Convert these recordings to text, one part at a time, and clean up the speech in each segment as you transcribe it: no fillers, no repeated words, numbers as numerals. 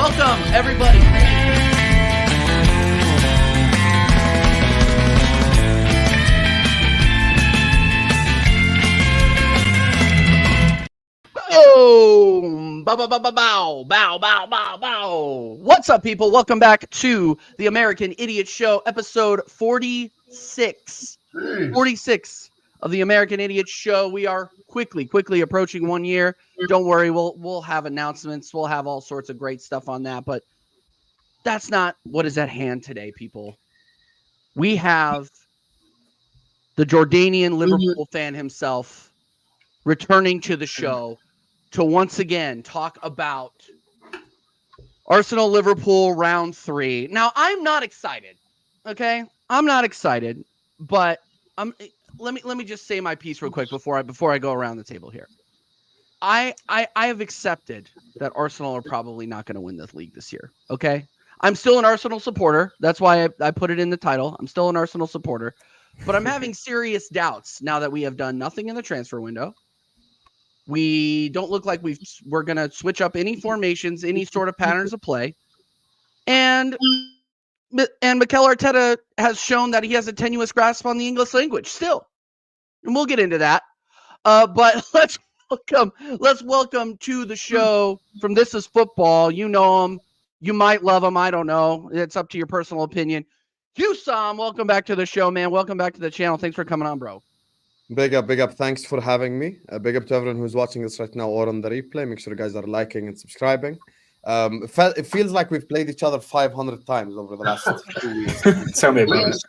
Welcome, everybody. Boom! Bow, bow, bow, bow, bow, bow, bow, bow, bow. What's up, people? Welcome back to the American Idiot Show, episode 46. 46 of the American Idiot Show. We are quickly approaching 1 year. Don't worry, we'll have announcements. We'll have all sorts of great stuff on that, but that's not what is at hand today, people. We have the Jordanian Liverpool fan himself returning to the show to once again talk about Arsenal-Liverpool round 3. Now, I'm not excited, okay? I'm not excited, but let me just say my piece real quick before I go around the table here. I have accepted that Arsenal are probably not going to win this league this year, okay? I'm still an Arsenal supporter. That's why I put it in the title. I'm still an Arsenal supporter, but I'm having serious doubts now that we have done nothing in the transfer window. We don't look like we're going to switch up any formations, any sort of patterns of play. And Mikel Arteta has shown that he has a tenuous grasp on the English language still. And we'll get into that. But let's welcome to the show from This Is Football. You know him. You might love him. I don't know. It's up to your personal opinion. HUSAM, welcome back to the show, man. Welcome back to the channel. Thanks for coming on, bro. Big up. Thanks for having me. Big up to everyone who's watching this right now or on the replay. Make sure you guys are liking and subscribing. It feels like we've played each other 500 times over the last 2 weeks. Tell me about it.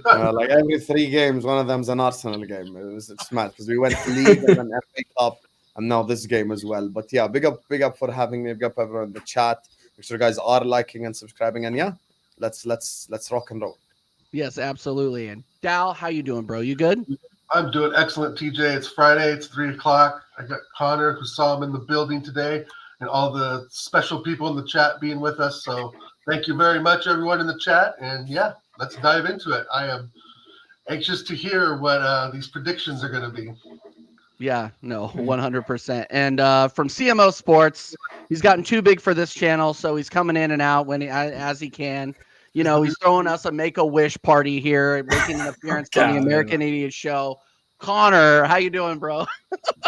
Like every 3 games, one of them's an Arsenal game. It's mad because we went to League and then FA Cup and now this game as well. But yeah, big up for having me. Big up everyone in the chat. Make sure you guys are liking and subscribing. And yeah, let's rock and roll. Yes, absolutely. And Dal, how you doing, bro? You good? I'm doing excellent, TJ. It's Friday. It's 3 o'clock. I got Connor, who saw him in the building today, and all the special people in the chat being with us. So thank you very much, everyone in the chat. And yeah, let's dive into it. I am anxious to hear what these predictions are going to be. Yeah, no, 100%. And from CMO Sports, he's gotten too big for this channel, so he's coming in and out as he can. You know, he's throwing us a Make-A-Wish party here, making an appearance on the American Idiot Show. Connor, how you doing, bro?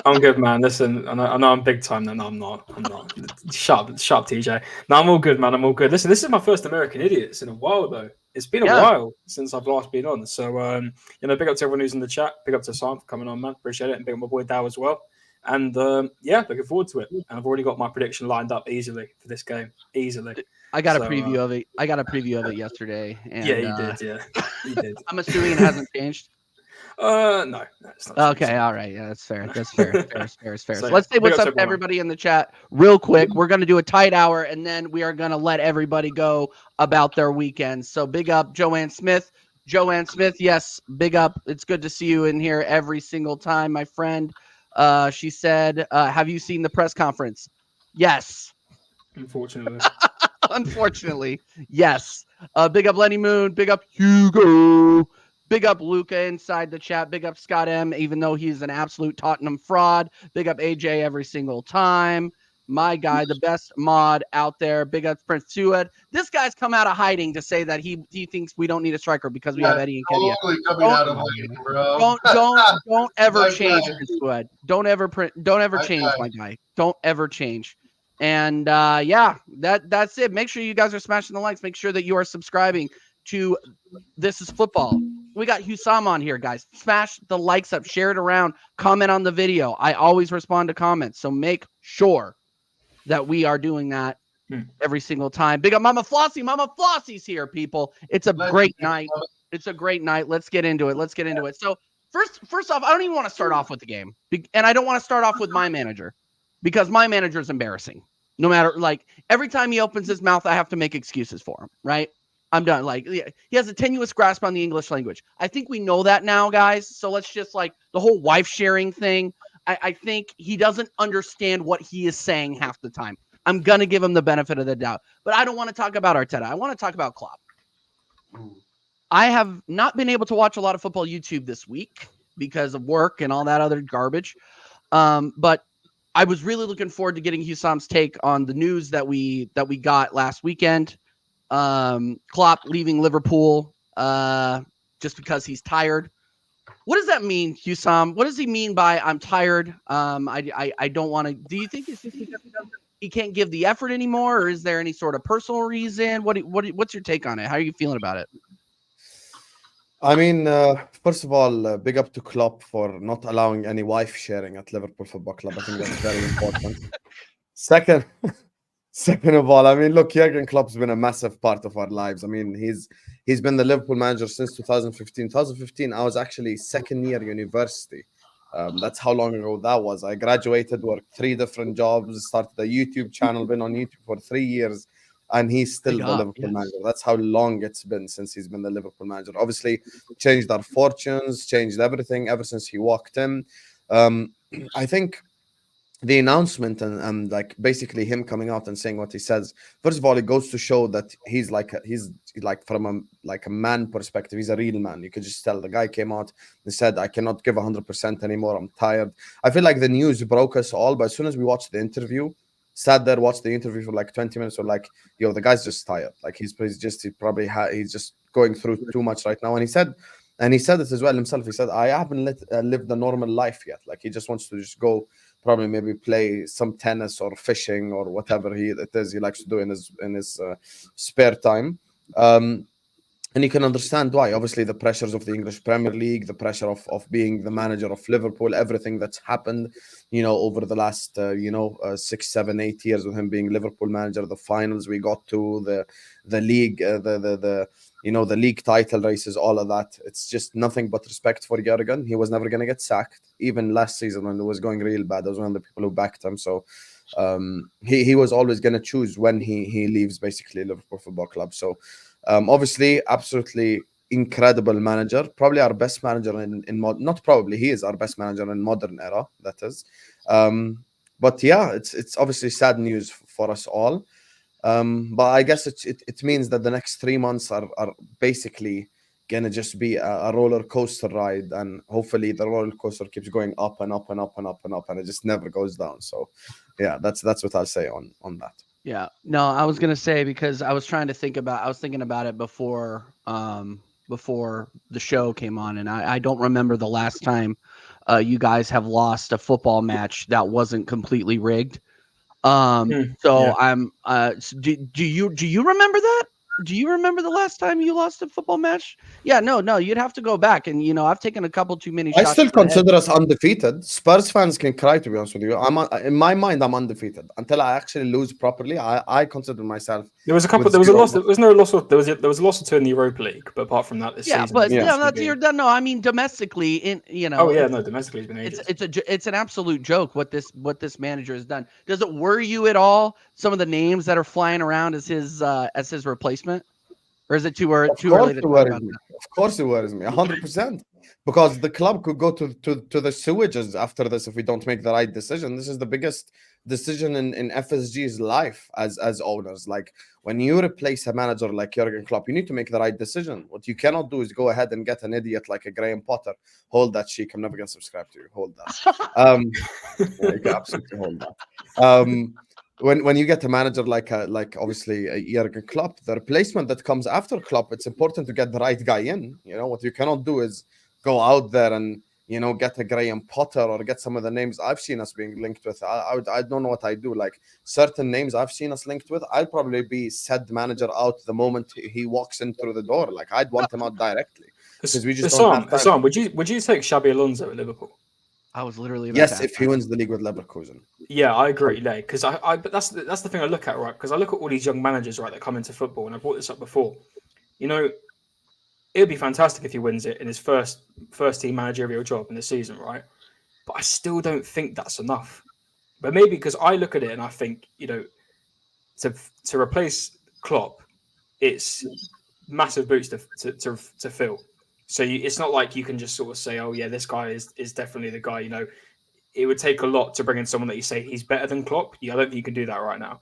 I'm good, man. Listen, I know I'm big time, then I'm not. Sharp, TJ. No, I'm all good, man. I'm all good. Listen, this is my first American Idiots in a while, though. It's been a while since I've last been on. So, big up to everyone who's in the chat. Big up to Sam for coming on, man. Appreciate it. And big up my boy Dow as well. And, looking forward to it. And I've already got my prediction lined up easily for this game. Easily. I got a preview of it. I got a preview of it yesterday. And, yeah, you did. Yeah, you did. I'm assuming it hasn't changed. No, it's not. Okay, all right. Yeah, that's fair. That's fair. fair. So let's say what's up to everybody in the chat real quick. We're going to do a tight hour, and then we are going to let everybody go about their weekends. So big up, Joanne Smith. Yes, big up. It's good to see you in here every single time, my friend. She said, have you seen the press conference? Yes. Unfortunately, yes. Big up Lenny Moon. Big up Hugo. Big up Luca inside the chat. Big up Scott M, even though he's an absolute Tottenham fraud. Big up AJ every single time. My guy, the best mod out there. Big up Prince Sued. This guy's come out of hiding to say that he thinks we don't need a striker because we have Eddie and Kedia. Totally coming out of hiding, bro. Don't ever change, Prince Sued. Don't ever change, my guy. Don't ever change. And that's it. Make sure you guys are smashing the likes. Make sure that you are subscribing to This Is Football. We got HUSAM on here, guys. Smash the likes up, share it around, comment on the video. I always respond to comments, so make sure that we are doing that every single time. Big up Mama Flossie. Mama Flossie's here, people. It's a great night. It's a great night. Let's get into it. So first off, I don't even want to start off with the game, and I don't want to start off with my manager because my manager is embarrassing. No matter, like, every time he opens his mouth, I have to make excuses for him, right? I'm done. Like, he has a tenuous grasp on the English language. I think we know that now, guys. So let's just, like, the whole wife sharing thing. I think he doesn't understand what he is saying half the time. I'm going to give him the benefit of the doubt. But I don't want to talk about Arteta. I want to talk about Klopp. I have not been able to watch a lot of football YouTube this week because of work and all that other garbage. But I was really looking forward to getting Husam's take on the news that we got last weekend. Klopp leaving Liverpool just because he's tired. What does that mean, Husam? What does he mean by I'm tired? I don't want to. Do you think it's just because he can't give the effort anymore, or is there any sort of personal reason? What's your take on it? How are you feeling about it? I mean, first of all, big up to Klopp for not allowing any wife sharing at Liverpool Football Club. I think that's very important. Second, second of all, I mean, look, Jurgen Klopp's been a massive part of our lives. I mean, he's been the Liverpool manager since 2015. 2015, I was actually second year university. That's how long ago that was. I graduated, worked 3 different jobs, started a YouTube channel, been on YouTube for 3 years. And he's still the Liverpool manager. That's how long it's been since he's been the Liverpool manager. Obviously, changed our fortunes, changed everything ever since he walked in. I think the announcement and like basically him coming out and saying what he says. First of all, it goes to show that he's like from a man perspective, he's a real man. You could just tell the guy came out and said, "I cannot give 100% anymore. I'm tired." I feel like the news broke us all, but as soon as we watched the interview. Sat there, watched the interview for like 20 minutes. Or like, yo, the guy's just tired. Like he's just going through too much right now. And he said it as well himself. He said, I haven't lived a normal life yet. Like he just wants to just go, probably maybe play some tennis or fishing or whatever it is he likes to do in his spare time. And you can understand why. Obviously, the pressures of the English Premier League, the pressure of being the manager of Liverpool, everything that's happened, over the last, 6, 7, 8 years with him being Liverpool manager, the finals we got to, the league, the league title races, all of that. It's just nothing but respect for Jurgen. He was never going to get sacked. Even last season when it was going real bad, I was one of the people who backed him. So he was always going to choose when he leaves, basically, Liverpool Football Club. So, obviously, absolutely incredible manager. Probably our best manager not probably, he is our best manager in modern era. That is, but yeah, it's obviously sad news for us all. But I guess it means that the next 3 months are basically gonna just be a roller coaster ride, and hopefully the roller coaster keeps going up and up and up and up and up, and it just never goes down. So, yeah, that's what I'll say on that. Yeah, no, I was gonna say, because I was thinking about it before the show came on, and I don't remember the last time you guys have lost a football match that wasn't completely rigged. Do you remember that? Do you remember the last time you lost a football match? Yeah, no, you'd have to go back, and I've taken a couple too many shots. I still consider us undefeated. Spurs fans can cry, to be honest with you. In my mind, I'm undefeated until I actually lose properly. I consider myself. There was a couple. There was a loss. There was no loss. There was a loss or two in the Europa League, but apart from that, this season. No, I mean domestically. Oh yeah, no, domestically has been ages. It's an absolute joke what this manager has done. Does it worry you at all? Some of the names that are flying around as his replacement, or is it too early to talk about that? Of course, it worries me 100%, because the club could go to the sewages after this if we don't make the right decision. This is the biggest decision in FSG's life as owners. Like, when you replace a manager like Jurgen Klopp, you need to make the right decision. What you cannot do is go ahead and get an idiot like a Graham Potter. Hold that, Sheik. I'm never gonna subscribe to you. Hold that. Yeah, you can absolutely hold that. When you get a manager like obviously a Jurgen Klopp, the replacement that comes after Klopp, it's important to get the right guy in. What you cannot do is go out there and get a Graham Potter or get some of the names I've seen us being linked with. I don't know what I do. Like, certain names I've seen us linked with, I'll probably be said manager out the moment he walks in through the door. Like, I'd want him out directly, because we just don't have time. Would you take Xabi Alonso at Liverpool? I was literally if he wins the league with Leverkusen. Yeah, I agree. Because but that's the thing I look at, right? Because I look at all these young managers, right, that come into football, and I brought this up before. It would be fantastic if he wins it in his first team managerial job in the season, right? But I still don't think that's enough. But maybe because I look at it and I think, to replace Klopp, it's massive boots to fill. So it's not like you can just sort of say, oh yeah, this guy is definitely the guy. It would take a lot to bring in someone that you say he's better than Klopp. I don't think you can do that right now.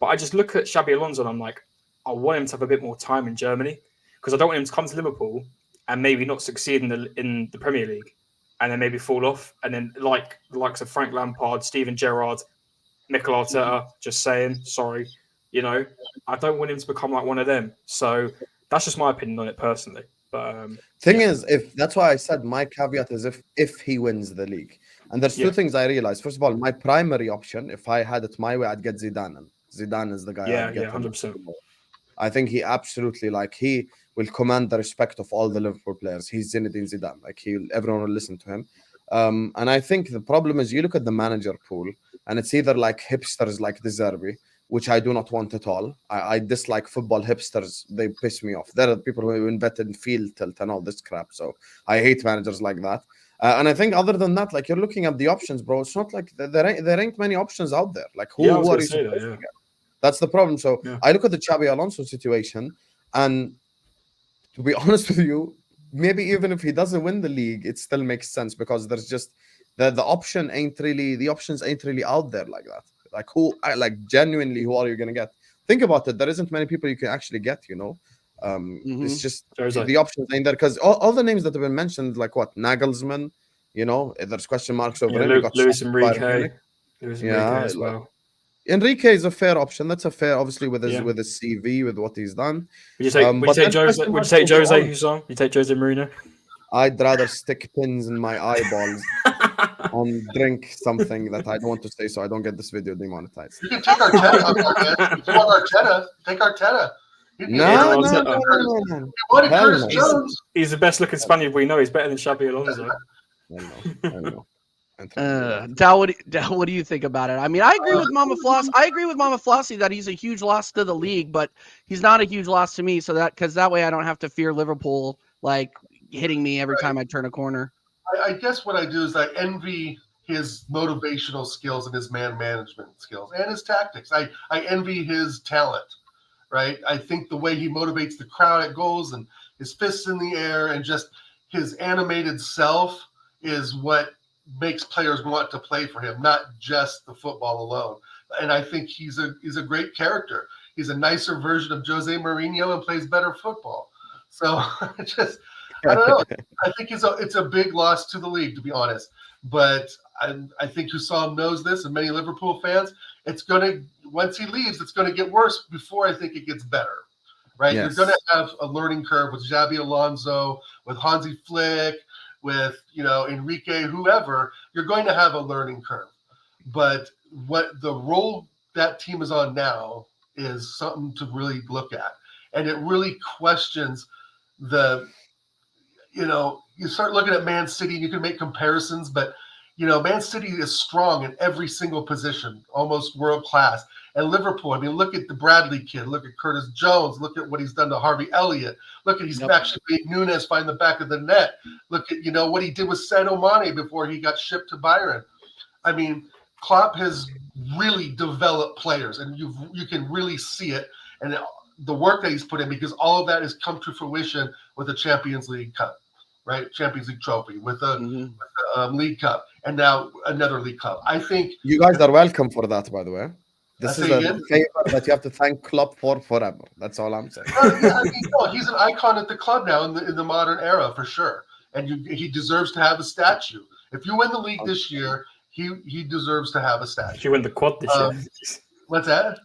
But I just look at Xabi Alonso and I'm like, I want him to have a bit more time in Germany, because I don't want him to come to Liverpool and maybe not succeed in the Premier League, and then maybe fall off. And then like the likes of Frank Lampard, Steven Gerrard, Mikel Arteta, just saying, sorry, you know, I don't want him to become like one of them. So that's just my opinion on it personally. But thing is, if that's why I said my caveat is if he wins the league. And there's two things I realized. First of all, my primary option, if I had it my way, I'd get Zidane. And Zidane is the guy I'd get. 100%. I think he absolutely, like, he will command the respect of all the Liverpool players. He's Zinedine Zidane. Like, everyone will listen to him. And I think the problem is you look at the manager pool, and it's either like hipsters like De Zerbi, which I do not want at all. I dislike football hipsters. They piss me off. They're the people who invented field tilt and all this crap. So I hate managers like that. And I think other than that, like, you're looking at the options, bro. It's not like there ain't many options out there. Like, who are you supposed to get? That's the problem. So I look at the Xabi Alonso situation, and to be honest with you, maybe even if he doesn't win the league, it still makes sense because there's just the options ain't really out there like that. Like genuinely, who are you gonna get? Think about it. There isn't many people you can actually get. You know, it's just the options ain't there because all the names that have been mentioned, like what Nagelsmann, you know, there's question marks over him. Luis Enrique as well. Enrique is a fair option. That's a fair, obviously, with his CV, with what he's done. Would you say Jose? Would you take Jose Husam? You take Jose Mourinho? I'd rather stick pins in my eyeballs and drink something that I don't want to say, so I don't get this video demonetized. You can take Arteta. If you want Arteta, take Arteta. No. Curtis Jones. He's the best looking Spaniard we know. He's better than Xabi Alonso. I know. Dal, what do you think about it? I mean, I agree with Mama Floss. I agree with Mama Flossie that he's a huge loss to the league, but he's not a huge loss to me. So because that way I don't have to fear Liverpool like hitting me every time I turn a corner. I guess what I do is I envy his motivational skills and his man management skills and his tactics. I envy his talent, right? I think the way he motivates the crowd at goals and his fists in the air and just his animated self is what makes players want to play for him, not just the football alone. And I think he's a great character. He's a nicer version of Jose Mourinho and plays better football. So I don't know. I think it's a big loss to the league, to be honest. But I think Hussam knows this, and many Liverpool fans. Once he leaves, it's gonna get worse before I think it gets better. Right? Yes. You're gonna have a learning curve with Xabi Alonso, with Hansi Flick, with Enrique, whoever. You're going to have a learning curve. But what the role that team is on now is something to really look at, and it really questions you start looking at Man City and you can make comparisons, but Man City is strong in every single position, almost world class. And Liverpool, I mean, look at the Bradley kid, look at Curtis Jones, look at what he's done to Harvey Elliott. Look at he's actually made Nunes find the back of the net. Look at what he did with Sadio Mane before he got shipped to Bayern. I mean, Klopp has really developed players, and you can really see it. And the work that he's put in, because all of that has come to fruition with the Champions League Cup, right? Champions League trophy, with the League Cup, and now another League Cup. I think you guys are welcome for that, by the way. This is a favor that you have to thank Klopp for forever. That's all I'm saying. He's an icon at the club now in the modern era, for sure. And he deserves to have a statue. If you win the league this year, he deserves to have a statue. If you win the quad this year. What's that?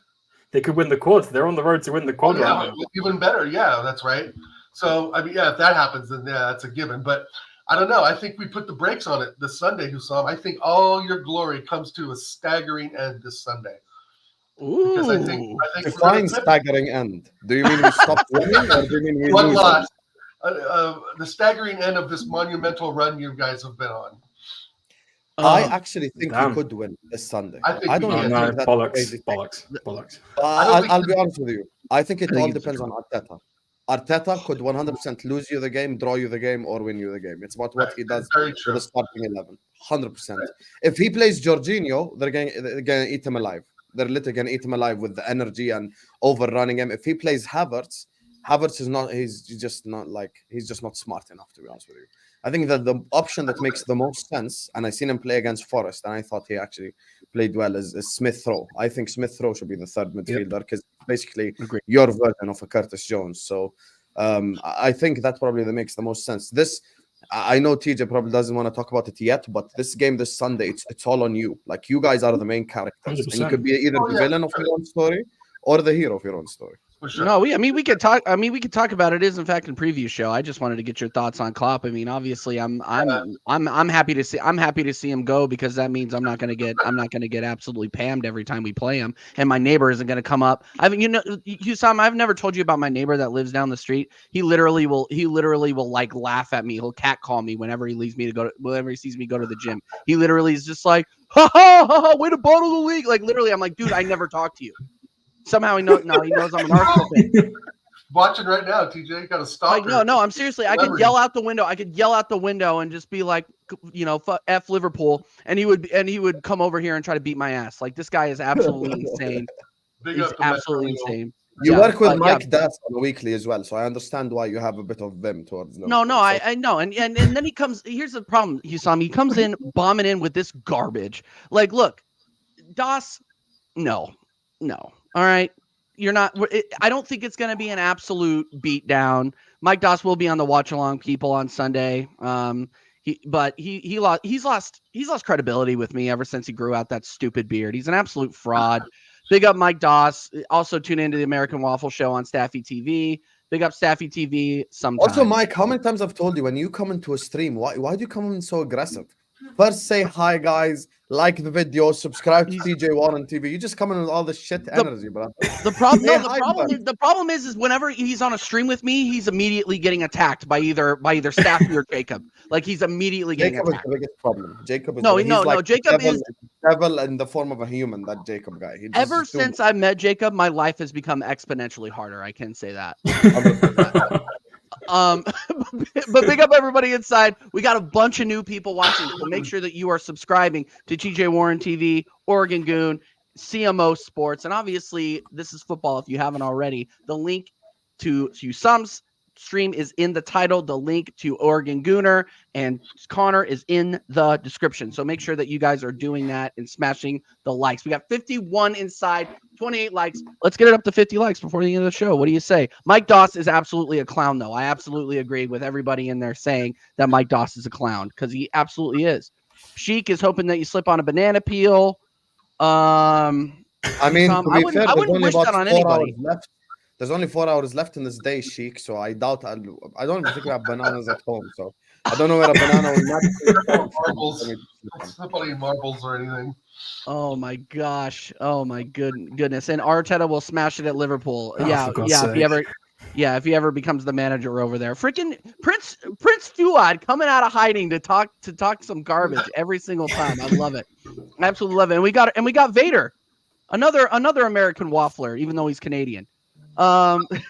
They could win the quad. They're on the road to win the quad right now. Even better. Yeah, that's right. So, I mean, if that happens, then that's a given. But I don't know. I think we put the brakes on it this Sunday, Hussam. I think all your glory comes to a staggering end this Sunday. Ooh. Because I think define staggering end. Do you mean we stopped winning, or do you mean we one lose? loss? The staggering end of this monumental run you guys have been on. I actually think we could win this Sunday. I don't think that's bollocks. I'll be honest with you. I think it all depends on Arteta. Arteta could 100% lose you the game, draw you the game, or win you the game. It's about what he does with the starting 11. 100%. If he plays Jorginho, they're going to eat him alive. They're literally going to eat him alive with the energy and overrunning him. If he plays Havertz is not. He's just not smart enough, to be honest with you. I think that the option that makes the most sense, and I seen him play against Forest, and I thought he actually played well, is Smith Rowe. I think Smith Rowe should be the third midfielder because basically your version of a Curtis Jones. So I think that probably makes the most sense. This I know TJ probably doesn't want to talk about it yet, but this game this Sunday, it's all on you. Like you guys are the main characters, and you 100%. could be either the villain of your own story or the hero of your own story. For sure. No, we could talk. I mean, we could talk about it. It is in fact in preview show. I just wanted to get your thoughts on Klopp. I mean, obviously, I'm happy to see him go, because that means I'm not gonna get absolutely pammed every time we play him, and my neighbor isn't gonna come up. Husam, I've never told you about my neighbor that lives down the street. He literally will like laugh at me. He'll catcall me whenever he sees me go to the gym. He literally is just like, ha ha ha ha, way to bottle the league. Like literally, I'm like, dude, I never talk to you. Somehow he knows. No, he knows I'm an Arsenal fan. Watching right now, TJ. You got to stop. Like, no, I'm seriously. I could yell out the window and just be like, F Liverpool, and he would come over here and try to beat my ass. Like this guy is absolutely insane. He's absolutely insane. You work with Mike Das on a weekly as well, so I understand why you have a bit of vim towards Liverpool. No, I know, and then he comes. Here's the problem, Husam. He comes in bombing in with this garbage. Like, look, Das, no. All right, you're not. I don't think it's going to be an absolute beatdown. Mike Doss will be on the watch along people on Sunday. He's lost credibility with me ever since he grew out that stupid beard. He's an absolute fraud. Big up Mike Doss. Also tune into the American Waffle Show on Staffy TV. Big up Staffy TV. Sometimes. Also, Mike, how many times I've told you when you come into a stream, why do you come in so aggressive? First, say hi, guys. Like the video, subscribe to TJ Warren TV. You just come in with all this shit energy, bro. The problem is whenever he's on a stream with me, he's immediately getting attacked by either Staffy or Jacob. Like he's immediately getting attacked. Jacob is the biggest problem. Jacob is Jacob is devil in the form of a human. That Jacob guy. Ever since I met Jacob, my life has become exponentially harder. I can say that. But big up everybody inside. We got a bunch of new people watching, so make sure that you are subscribing to TJ Warren TV, Oregon Goon, CMO Sports, and obviously this is football. If you haven't already, the link to Husam's stream is in the title. The link to Oregon Gooner and Connor is in the description. So make sure that you guys are doing that and smashing the likes. We got 51 inside, 28 likes. Let's get it up to 50 likes before the end of the show. What do you say? Mike Doss is absolutely a clown, though. I absolutely agree with everybody in there saying that Mike Doss is a clown, because he absolutely is. Sheik is hoping that you slip on a banana peel. I mean, to be fair, I wouldn't wish that on anybody. There's only 4 hours left in this day, Sheik, so I doubt I don't even think we have bananas at home, so I don't know where a banana will marbles. Nobody marbles or anything. Oh my gosh. Oh my goodness. And Arteta will smash it at Liverpool. If he ever becomes the manager over there. Freaking Prince Fuad coming out of hiding to talk some garbage every single time. I love it. I absolutely love it. And we got Vader. Another American waffler, even though he's Canadian.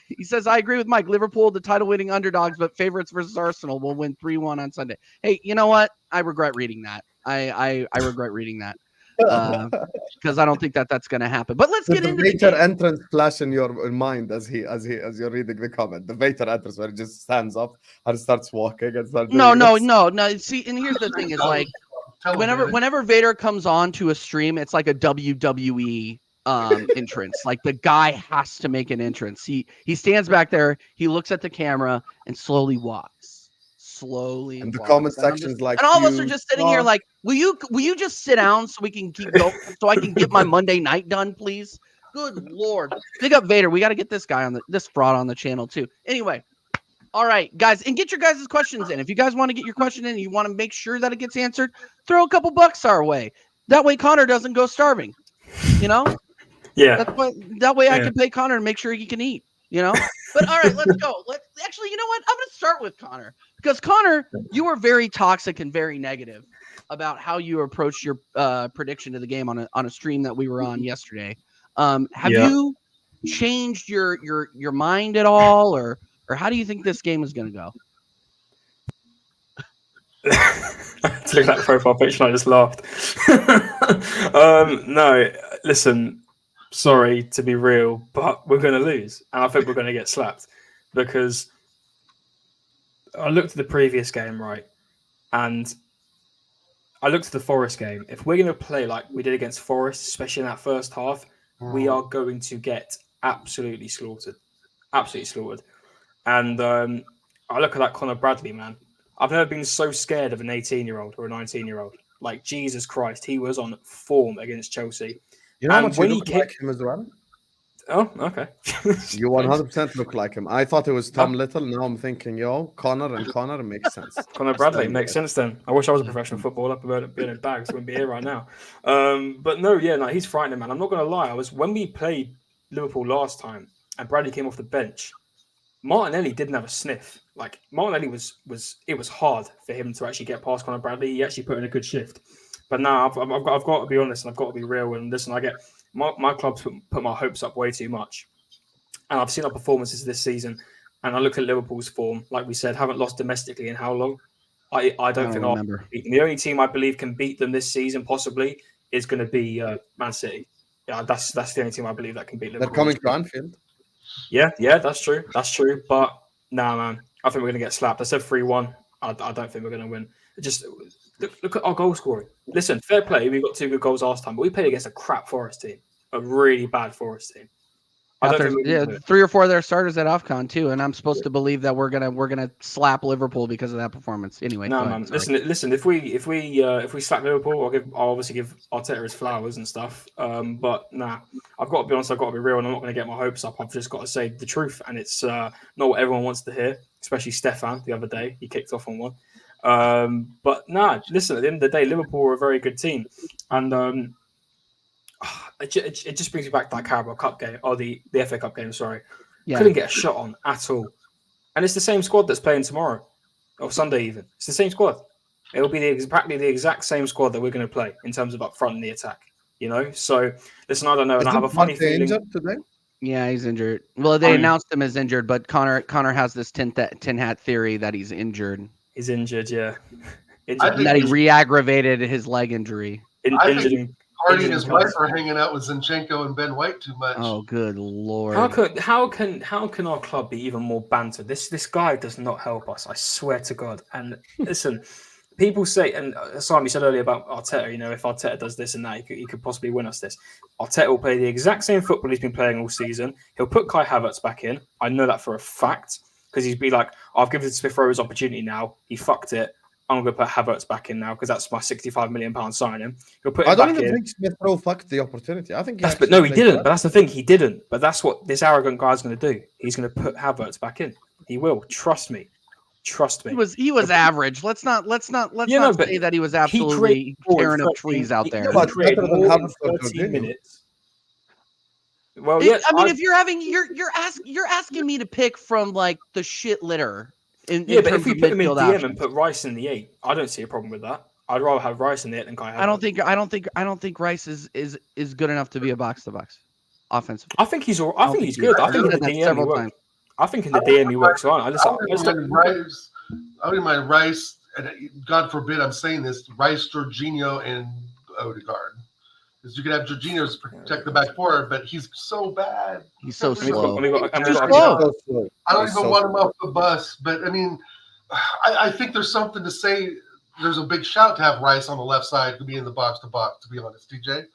He says, I agree with Mike. Liverpool, the title-winning underdogs, but favorites versus Arsenal will win 3-1 on Sunday. Hey, you know what? I regret reading that. I regret reading that because I don't think that's going to happen. But let's get into the Vader entrance flash in your mind as you're reading the comment. The Vader entrance where he just stands up and starts walking and starts. No. See, and here's the thing: is like whenever Vader comes on to a stream, it's like a WWE entrance. Like the guy has to make an entrance. He stands back there, he looks at the camera and slowly walks. And the comment section is like, and all of us are just sitting here like, will you just sit down so we can keep going, so I can get my Monday night done, please? Good Lord. Big up Vader. We got to get this guy this fraud on the channel too. Anyway, all right, guys, and get your guys' questions in. If you guys want to get your question in and you want to make sure that it gets answered, throw a couple bucks our way. That way Connor doesn't go starving. Yeah. That way I can pay Connor and make sure he can eat, But all right, let's go. Actually, you know what? I'm going to start with Connor because Connor, you were very toxic and very negative about how you approached your prediction of the game on a stream that we were on yesterday. Have you changed your mind at all, or how do you think this game is going to go? To look at that profile picture, I just laughed. No, listen. Sorry to be real, but we're going to lose. And I think we're going to get slapped because I looked at the previous game, right? And I looked at the Forest game. If we're going to play like we did against Forest, especially in that first half, we are going to get absolutely slaughtered. Absolutely slaughtered. And I look at that Conor Bradley, man. I've never been so scared of an 18-year-old or a 19-year-old. Like, Jesus Christ, he was on form against Chelsea. You know how And much when you he look like kicked... him as well? Oh, okay. You 100% look like him. I thought it was Tom Oh. Little. Now I'm thinking, yo, Connor makes sense. Connor Bradley makes sense then. I wish I was a professional footballer, but being in bags wouldn't be here right now. But no, yeah, no, he's frightening, man. I'm not going to lie. When we played Liverpool last time and Bradley came off the bench, Martinelli didn't have a sniff. Like, Martinelli it was hard for him to actually get past Connor Bradley. He actually put in a good shift. But now I've got to be honest and I've got to be real. And listen, I get my club's put my hopes up way too much. And I've seen our performances this season. And I look at Liverpool's form, like we said, haven't lost domestically in how long? I don't think remember. The only team I believe can beat them this season possibly is going to be Man City. Yeah, that's the only team I believe that can beat Liverpool. They're coming to Anfield. Yeah, that's true. That's true. But nah, man, I think we're going to get slapped. I said 3-1. I don't think we're going to win. Just look at our goal scoring. Listen, fair play. We got 2 good goals last time, but we played against a crap Forest team, a really bad Forest team. I don't think 3 or 4 of their starters at AFCON too, and I'm supposed to believe that we're gonna slap Liverpool because of that performance. Anyway, no, man. Listen. If we slap Liverpool, I'll obviously give Arteta his flowers and stuff. But nah, I've got to be honest. I've got to be real, and I'm not going to get my hopes up. I've just got to say the truth, and it's not what everyone wants to hear. Especially Stefan the other day, he kicked off on one. But nah, listen. At the end of the day, Liverpool are a very good team, and it just brings me back to that Carabao Cup game or the FA Cup game. Sorry, couldn't get a shot on at all, and it's the same squad that's playing tomorrow or Sunday even. It's the same squad. It will be exactly the exact same squad that we're going to play in terms of up front in the attack. You know, so listen, I don't know, and I have a funny feeling. Today? Yeah, he's injured. Well, they announced him as injured, but Connor has this tin hat theory that he's injured. He's injured, yeah. That he re-aggravated his leg injury. Hardy and his wife are hanging out with Zinchenko and Ben White too much. Oh, good lord! How can our club be even more banter? This guy does not help us. I swear to God. And listen, people say, and Simon, you said earlier about Arteta. You know, if Arteta does this and that, he could possibly win us this. Arteta will play the exact same football he's been playing all season. He'll put Kai Havertz back in. I know that for a fact because he'd be like, "I've given Smith Rowe his opportunity now. He fucked it. I'm going to put Havertz back in now because that's my £65 million signing." He'll put him back in. I don't even think Smith Rowe fucked the opportunity. I think he didn't. But that's the thing, he didn't. But that's what this arrogant guy's going to do. He's going to put Havertz back in. He will. Trust me. He was average. Let's not say that he was absolutely tearing up trees out there. But better than Havertz for 13 minutes. Well, yeah. I mean, if you're asking me to pick from like the shit litter. But if we put him in DM and put Rice in the 8, I don't see a problem with that. I'd rather have Rice in the 8 than Kai Havertz. I don't think Rice is good enough to be a box to box offensive. I think he's good. I think in the DM he works fine. I wouldn't mind Rice, and God forbid I'm saying this, Rice, Jorginho, and Odegaard. Because you could have Jorginho protect the back four, but he's so bad. He's so slow. I don't even want him off the bus. But, I mean, I think there's something to say. There's a big shout to have Rice on the left side to be in the box-to-box, to be honest, TJ.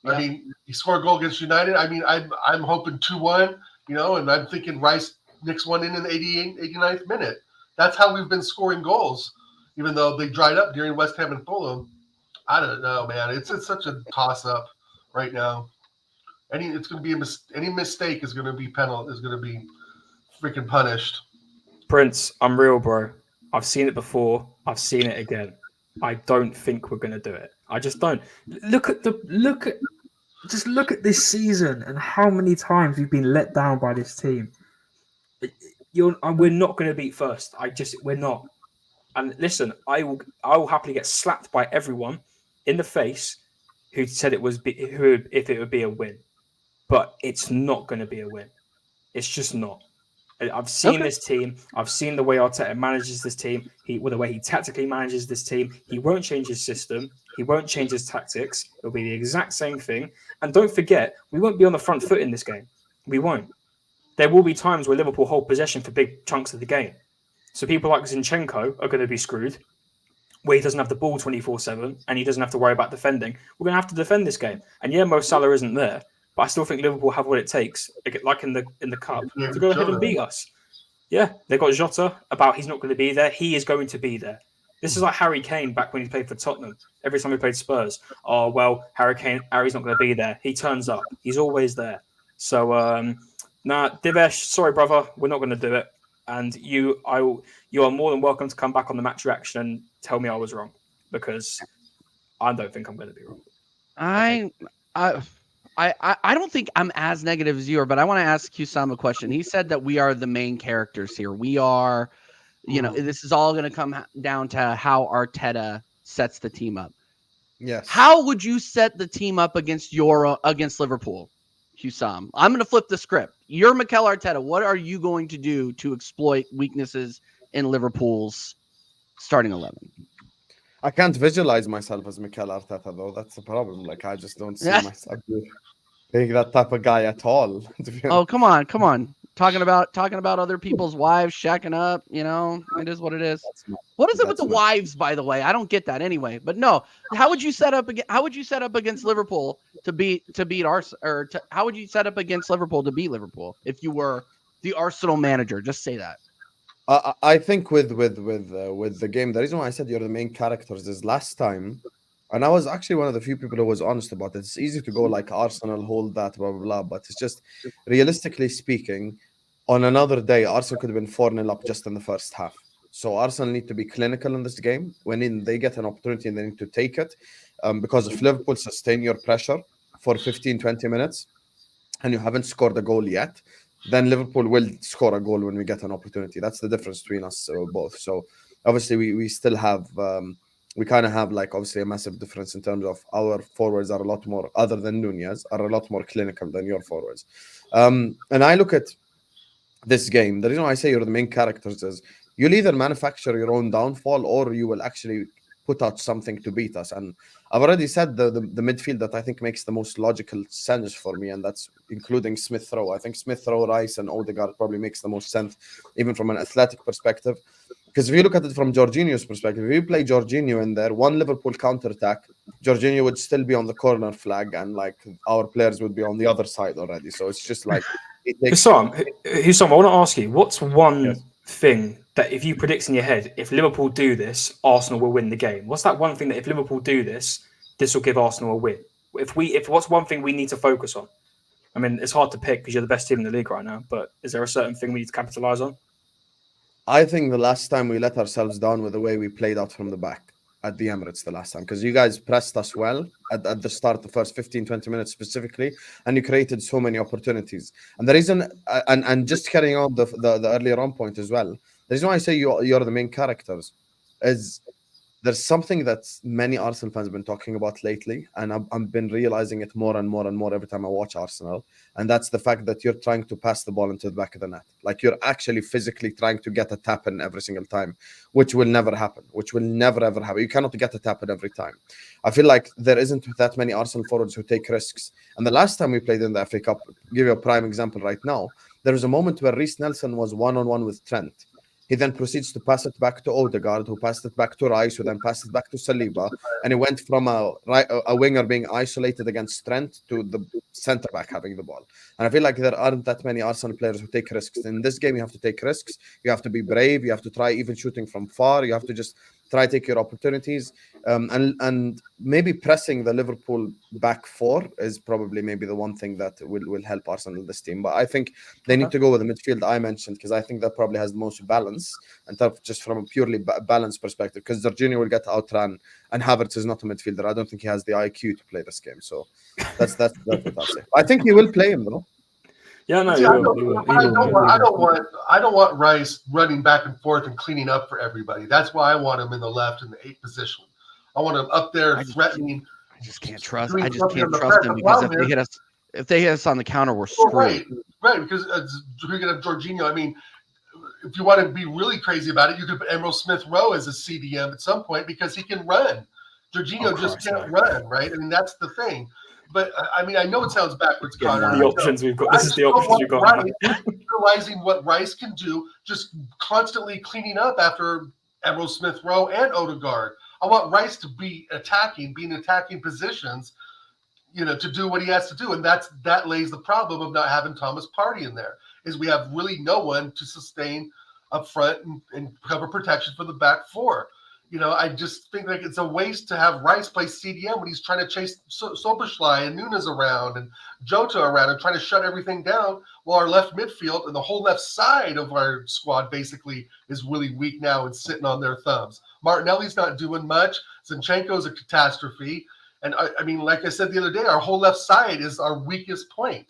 Yeah. I mean, he scored a goal against United. I mean, I'm hoping 2-1, you know, and I'm thinking Rice nicks one in the 89th minute. That's how we've been scoring goals, even though they dried up during West Ham and Fulham. I don't know, man. It's such a toss-up right now. It's going to be any mistake is going to be freaking punished. Prince, I'm real, bro. I've seen it before. I've seen it again. I don't think we're going to do it. I just don't. Look at this season and how many times we've been let down by this team. We're not going to beat first. We're not. And listen, I will happily get slapped by everyone in the face who said if it would be a win, but it's not going to be a win. It's just not. I've seen this team. I've seen the way Arteta manages this team. The way he tactically manages this team. He won't change his system. He won't change his tactics. It'll be the exact same thing. And don't forget, we won't be on the front foot in this game. We won't. There will be times where Liverpool hold possession for big chunks of the game. So people like Zinchenko are going to be screwed, where he doesn't have the ball 24/7 and he doesn't have to worry about defending. We're going to have to defend this game. And yeah, Mo Salah isn't there, but I still think Liverpool have what it takes, like in the cup, to go ahead and beat us. Yeah, they got Jota about he's not going to be there. He is going to be there. This is like Harry Kane back when he played for Tottenham. Every time he played Spurs, oh well, Harry's not going to be there. He turns up. He's always there. So Divesh, sorry brother, we're not going to do it. And you are more than welcome to come back on the match reaction and tell me I was wrong, because I don't think I'm going to be wrong. I don't think I'm as negative as you are, but I want to ask HUSAM a question. He said that we are the main characters here. We are, this is all going to come down to how Arteta sets the team up. Yes. How would you set the team up against Liverpool, HUSAM? I'm going to flip the script. You're Mikel Arteta. What are you going to do to exploit weaknesses in Liverpool's starting 11? I can't visualize myself as Mikel Arteta, though. That's the problem. Like, I just don't see myself being that type of guy at all. Oh, come on. Talking about other people's wives shacking up, it is what it is. What is it with the wives, by the way? I don't get that anyway. But no, how would you set up against Liverpool to beat Arsenal, or how would you set up against Liverpool to beat Liverpool if you were the Arsenal manager? Just say that. I think with the game, the reason why I said you're the main characters is last time, and I was actually one of the few people who was honest about it. It's easy to go like Arsenal hold that, blah blah blah, but it's just realistically speaking, on another day, Arsenal could have been 4-0 up just in the first half. So Arsenal need to be clinical in this game. When they get an opportunity and they need to take it, because if Liverpool sustain your pressure for 15-20 minutes and you haven't scored a goal yet, then Liverpool will score a goal when we get an opportunity. That's the difference between us both. So obviously we still have we kind of have like obviously a massive difference in terms of our forwards are a lot more, other than Nunez, are a lot more clinical than your forwards. And I look at this game, the reason why I say you're the main characters is you'll either manufacture your own downfall or you will actually put out something to beat us. And I've already said the midfield that I think makes the most logical sense for me, and that's including Smith Rowe. I think Smith Rowe, Rice, and Odegaard probably makes the most sense, even from an athletic perspective. Because if you look at it from Jorginho's perspective, if you play Jorginho in there, one Liverpool counter-attack, Jorginho would still be on the corner flag, and like our players would be on the other side already. So it's just like Husam, I want to ask you, what's one thing that if you predict in your head, if Liverpool do this, Arsenal will win the game? What's that one thing that if Liverpool do this, this will give Arsenal a win? If what's one thing we need to focus on? I mean, it's hard to pick because you're the best team in the league right now, but is there a certain thing we need to capitalize on? I think the last time we let ourselves down with the way we played out from the back at the Emirates the last time, because you guys pressed us well at the start, the first 15-20 minutes specifically, and you created so many opportunities. And the reason, and just carrying on the earlier on point as well, the reason why I say you're the main characters is there's something that many Arsenal fans have been talking about lately, and I've been realizing it more and more and more every time I watch Arsenal, and that's the fact that you're trying to pass the ball into the back of the net. Like you're actually physically trying to get a tap in every single time, which will never happen, which will never, ever happen. You cannot get a tap in every time. I feel like there isn't that many Arsenal forwards who take risks. And the last time we played in the FA Cup, give you a prime example right now, there was a moment where Reece Nelson was one-on-one with Trent. He then proceeds to pass it back to Odegaard, who passed it back to Rice, who then passed it back to Saliba. And it went from a winger being isolated against Trent to the centre-back having the ball. And I feel like there aren't that many Arsenal players who take risks. In this game, you have to take risks. You have to be brave. You have to try even shooting from far. You have to just try to take your opportunities. And maybe pressing the Liverpool back four is probably maybe the one thing that will help Arsenal in this team. But I think they need to go with the midfield I mentioned, because I think that probably has the most balance, and just from a purely balanced perspective, because Jorginho will get outrun, and Havertz is not a midfielder. I don't think he has the IQ to play this game. So that's what I'll say. I think he will play him though. Yeah, no, I don't want Rice running back and forth and cleaning up for everybody. That's why I want him in the left in the 8th position. I want him up there threatening. I just can't trust them because if they hit us on the counter, we're screwed. Right, because speaking of Jorginho, I mean, if you want to be really crazy about it, you could put Emerald Smith Rowe as a CDM at some point because he can run. Jorginho just can't run, right? I mean, that's the thing. But I mean, I know it sounds backwards, Connor. The options we've got. This is the options we've got. Realizing what Rice can do, just constantly cleaning up after Emerald Smith Rowe and Odegaard. I want Rice to be in attacking positions, to do what he has to do. And that lays the problem of not having Thomas Partey in there, is we have really no one to sustain up front and cover protection for the back four. I just think like it's a waste to have Rice play CDM when he's trying to chase Soboslai and Nunes around and Jota around and trying to shut everything down, while our left midfield and the whole left side of our squad basically is really weak now and sitting on their thumbs. Martinelli's not doing much. Zinchenko's a catastrophe. And I mean, like I said the other day, our whole left side is our weakest point.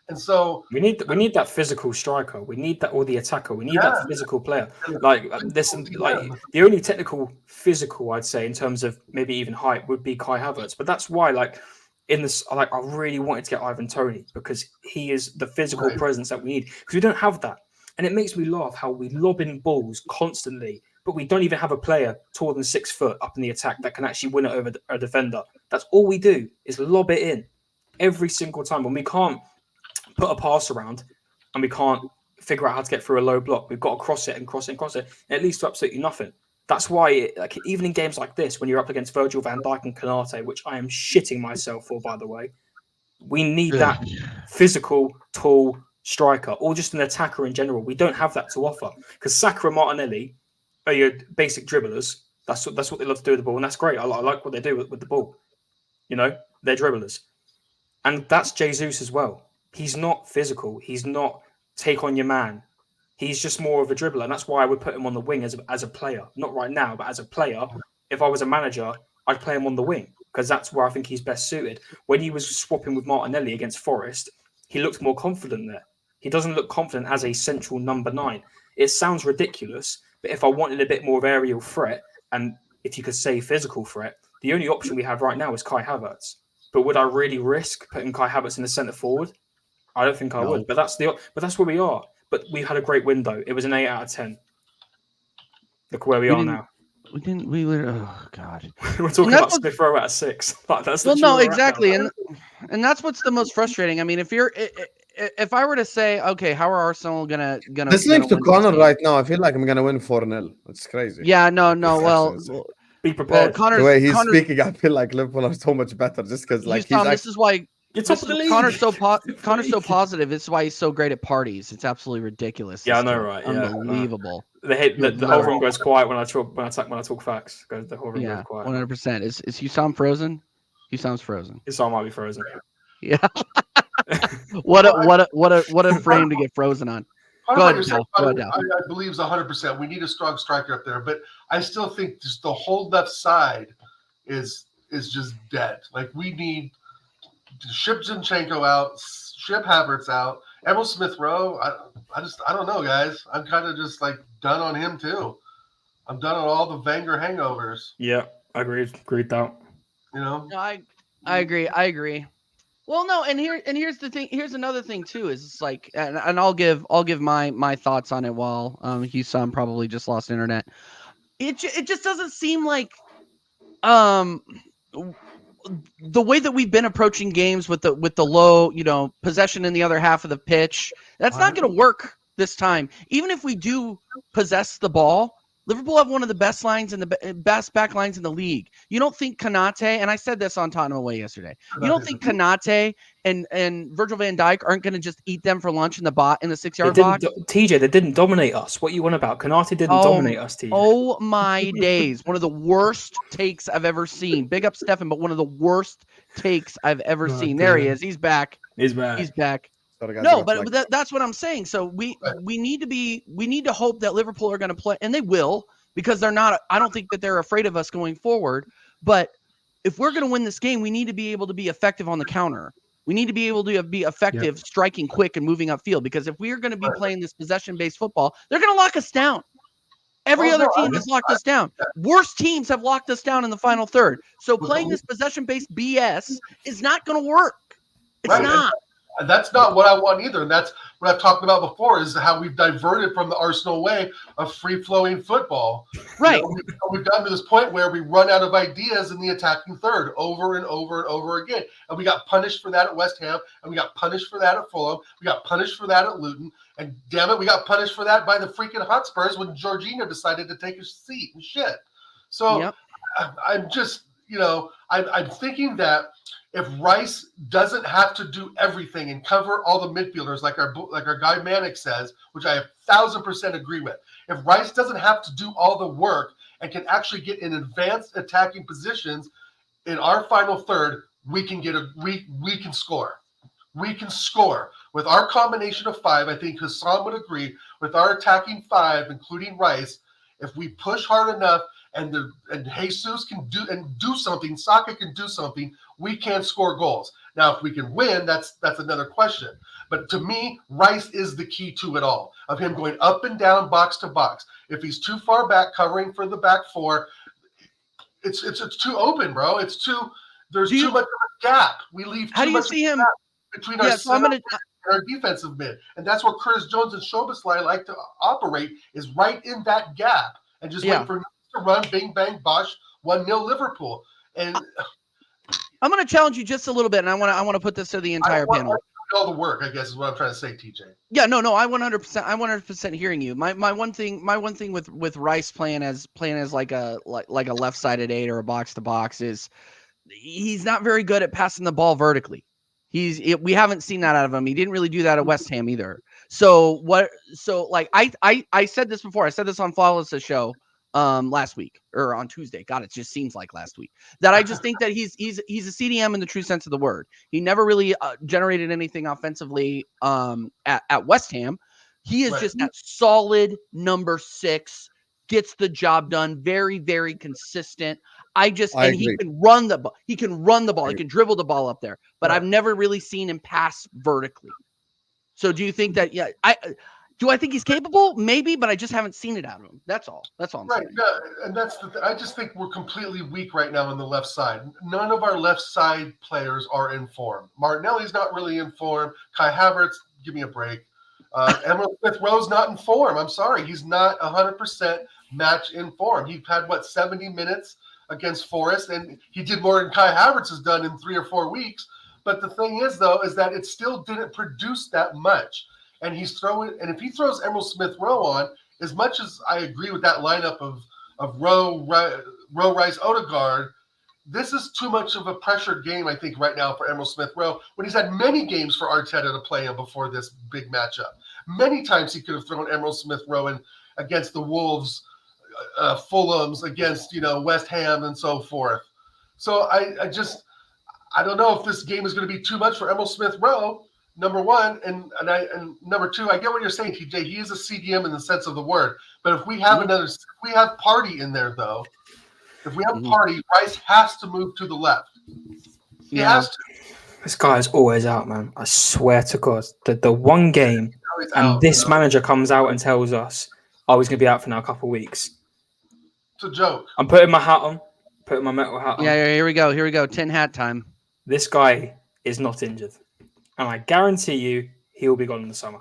And so we need that physical striker. We need that, or the attacker. We need that physical player. Like this, like the only technical physical I'd say in terms of maybe even height would be Kai Havertz. But that's why, like in this, like I really wanted to get Ivan Toney because he is the physical presence that we need, because we don't have that. And it makes me laugh how we lob in balls constantly, but we don't even have a player taller than 6 foot up in the attack that can actually win it over a defender. That's all we do is lob it in every single time. When we can't put a pass around and we can't figure out how to get through a low block, we've got to cross it and cross it and cross it. And it leads to absolutely nothing. That's why, like, even in games like this, when you're up against Virgil van Dijk and Konate, which I am shitting myself for, by the way, we need that physical, tall striker, or just an attacker in general. We don't have that to offer, because Saka and Martinelli are your basic dribblers. That's what they love to do with the ball, and that's great. I like what they do with the ball. They're dribblers. And that's Jesus as well. He's not physical. He's not take on your man. He's just more of a dribbler. And that's why I would put him on the wing as a player. Not right now, but as a player. If I was a manager, I'd play him on the wing, because that's where I think he's best suited. When he was swapping with Martinelli against Forest, he looked more confident there. He doesn't look confident as a central number 9. It sounds ridiculous, but if I wanted a bit more of aerial threat, and if you could say physical threat, the only option we have right now is Kai Havertz. But would I really risk putting Kai Havertz in the centre forward? I don't think I would. But that's where we are. But we had a great window. It was an 8 out of 10. Look where we are now. We were. Oh God. We're talking about Smith Rowe at a 6. That's no, exactly, and that's what's the most frustrating. I mean, if I were to say, okay, how are Arsenal gonna listening to Connor right now, I feel like I'm gonna win 4-0. It's crazy. Yeah, no. Well, be prepared. Connor's, the way he's speaking, I feel like Liverpool are so much better just because this is why. You're top of the league. Connor's so positive. This is why he's so great at parties. It's absolutely ridiculous. Yeah, I know, right? Unbelievable. The whole room goes quiet when I talk facts. The whole room goes quiet. 100%. Is HUSAM frozen? HUSAM's frozen. HUSAM might be frozen. Yeah. What a frame to get frozen on. Go ahead, I believe it's 100%. We need a strong striker up there, but I still think just the whole left side is just dead. Like, we need to ship Zinchenko out, ship Havertz out. Emil Smith Rowe, I don't know, guys. I'm kind of just like done on him too. I'm done on all the Wenger hangovers. Yeah, I agree. Agreed that. No, I agree. Well, no, and here's the thing. Here's another thing too. Is it's like, and I'll give my thoughts on it while HUSAM probably just lost internet. It just doesn't seem like the way that we've been approaching games with the low, possession in the other half of the pitch, that's not going to work this time. Even if we do possess the ball, Liverpool have one of the best lines and the best back lines in the league. You don't think Konate, and I said this on Tottenham Away yesterday, you don't think Konate and Virgil van Dijk aren't going to just eat them for lunch in the 6-yard box? TJ, they didn't dominate us. What you want about? Konate didn't dominate us, TJ. Oh my days. One of the worst takes I've ever seen. Big up Stefan, but one of the worst takes I've ever seen. There he is. He's back. He's back. No, but that's what I'm saying. So we need to hope that Liverpool are going to play, and they will, because they're not. I don't think that they're afraid of us going forward. But if we're going to win this game, we need to be able to be effective on the counter. We need to be able to be effective, striking quick and moving upfield. Because if we are going to be playing this possession-based football, they're going to lock us down. Every other team has locked us down. Worst teams have locked us down in the final third. So playing this possession-based BS is not going to work. It's not. And that's not what I want either. And that's what I've talked about before, is how we've diverted from the Arsenal way of free-flowing football. Right. We've gotten to this point where we run out of ideas in the attacking third over and over and over again. And we got punished for that at West Ham, and we got punished for that at Fulham. We got punished for that at Luton. And damn it, we got punished for that by the freaking Hotspurs when Jorginho decided to take a seat and shit. So I'm just, I'm thinking that if Rice doesn't have to do everything and cover all the midfielders like our guy Manic says, which I 1,000% agree with, if Rice doesn't have to do all the work and can actually get in advanced attacking positions in our final third, we can score. We can score with our combination of five. I think Hussam would agree with our attacking five, including Rice. If we push hard enough and Jesus can do something, Saka can do something, we can score goals. Now, if we can win, that's another question. But to me, Rice is the key to it all, of him going up and down, box to box. If he's too far back, covering for the back four, it's too open, bro. There's too much of a gap. We leave too much gap between our center and our defensive mid. And that's where Curtis Jones and Szoboszlai like to operate, is right in that gap and just wait for to run, bing, bang, bosh, 1-0 Liverpool. And I'm going to challenge you just a little bit, and I want to put this to the entire panel. All the work, I guess, is what I'm trying to say, TJ. Yeah, no, I 100% hearing you. My one thing with Rice playing as like a left-sided 8 or a box to box is he's not very good at passing the ball vertically. We haven't seen that out of him. He didn't really do that at West Ham either. So I said this before. I said this on Flawless' show last week or on Tuesday. God, it just seems like last week. That I just think that he's a CDM in the true sense of the word. He never really generated anything offensively at West Ham. He is just that solid number 6, gets the job done, very, very consistent. He can run the ball. He can run the ball. He can dribble the ball up there. But I've never really seen him pass vertically. So do you think that? Yeah, do I think he's capable? Maybe, but I just haven't seen it out of him. That's all. That's all I'm saying. Yeah, and that's I just think we're completely weak right now on the left side. None of our left side players are in form. Martinelli's not really in form. Kai Havertz, give me a break. Emile Smith-Rowe's not in form. I'm sorry, he's not 100% match in form. He had 70 minutes against Forest, and he did more than Kai Havertz has done in 3 or 4 weeks. But the thing is, though, is that it still didn't produce that much. And if he throws Emile Smith-Rowe on, as much as I agree with that lineup of Rowe, Rice, Odegaard, this is too much of a pressured game, I think, right now for Emile Smith-Rowe, when he's had many games for Arteta to play him before this big matchup. Many times he could have thrown Emile Smith-Rowe in against the Wolves, Fulham's, against West Ham and so forth. So I don't know if this game is going to be too much for Emile Smith-Rowe, number one, and number two, I get what you're saying, TJ. He is a CDM in the sense of the word. But if we have we have Party in there, though. If we have Party, Rice has to move to the left. He has to. This guy is always out, man. I swear to God. The one game, and this manager comes out and tells us, oh, he's going to be out for now a couple of weeks. It's a joke. I'm putting my hat on. Putting my metal hat on. Yeah, here we go. 10 hat time. This guy is not injured. And I guarantee you, he will be gone in the summer.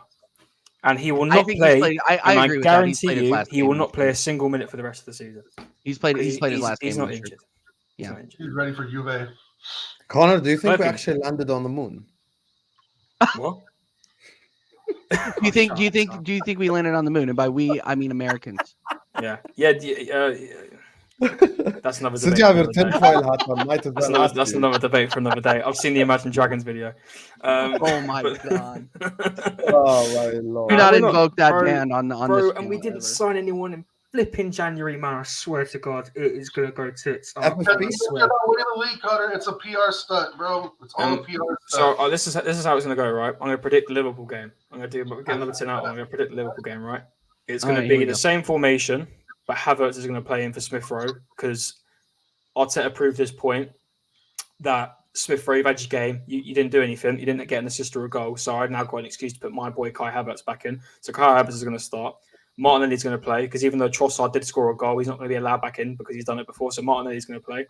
And he will not play. I agree with that. Guarantee you, he will not play a single minute for the rest of the season. He's played his last game. He's not injured. Yeah. He's ready for Juve. Connor, do you think we actually landed on the moon? What? Do you think we landed on the moon? And by we, I mean Americans. Yeah. That's another debate. Since you have your tinfoil hat on, might as well. That's another debate for another day. I've seen the Imagine Dragons video. Oh my God! Oh my Lord! Do not invoke that band on this. And we didn't sign anyone in flipping January, man. I swear to God, it is gonna go tits. I swear. Connor. It's a PR stunt, bro. It's all a PR stunt. So this is how it's gonna go, right? I'm gonna predict the Liverpool game. I'm gonna get another 10 out. I'm gonna predict the Liverpool game, right? It's gonna be the same formation. But Havertz is going to play in for Smith-Rowe because Arteta proved this point that Smith-Rowe, you've had your game. You didn't do anything. You didn't get an assist or a goal. So I've now got an excuse to put my boy Kai Havertz back in. So Kai Havertz is going to start. Martinelli's going to play because even though Trossard did score a goal, he's not going to be allowed back in because he's done it before. So Martinelli's going to play.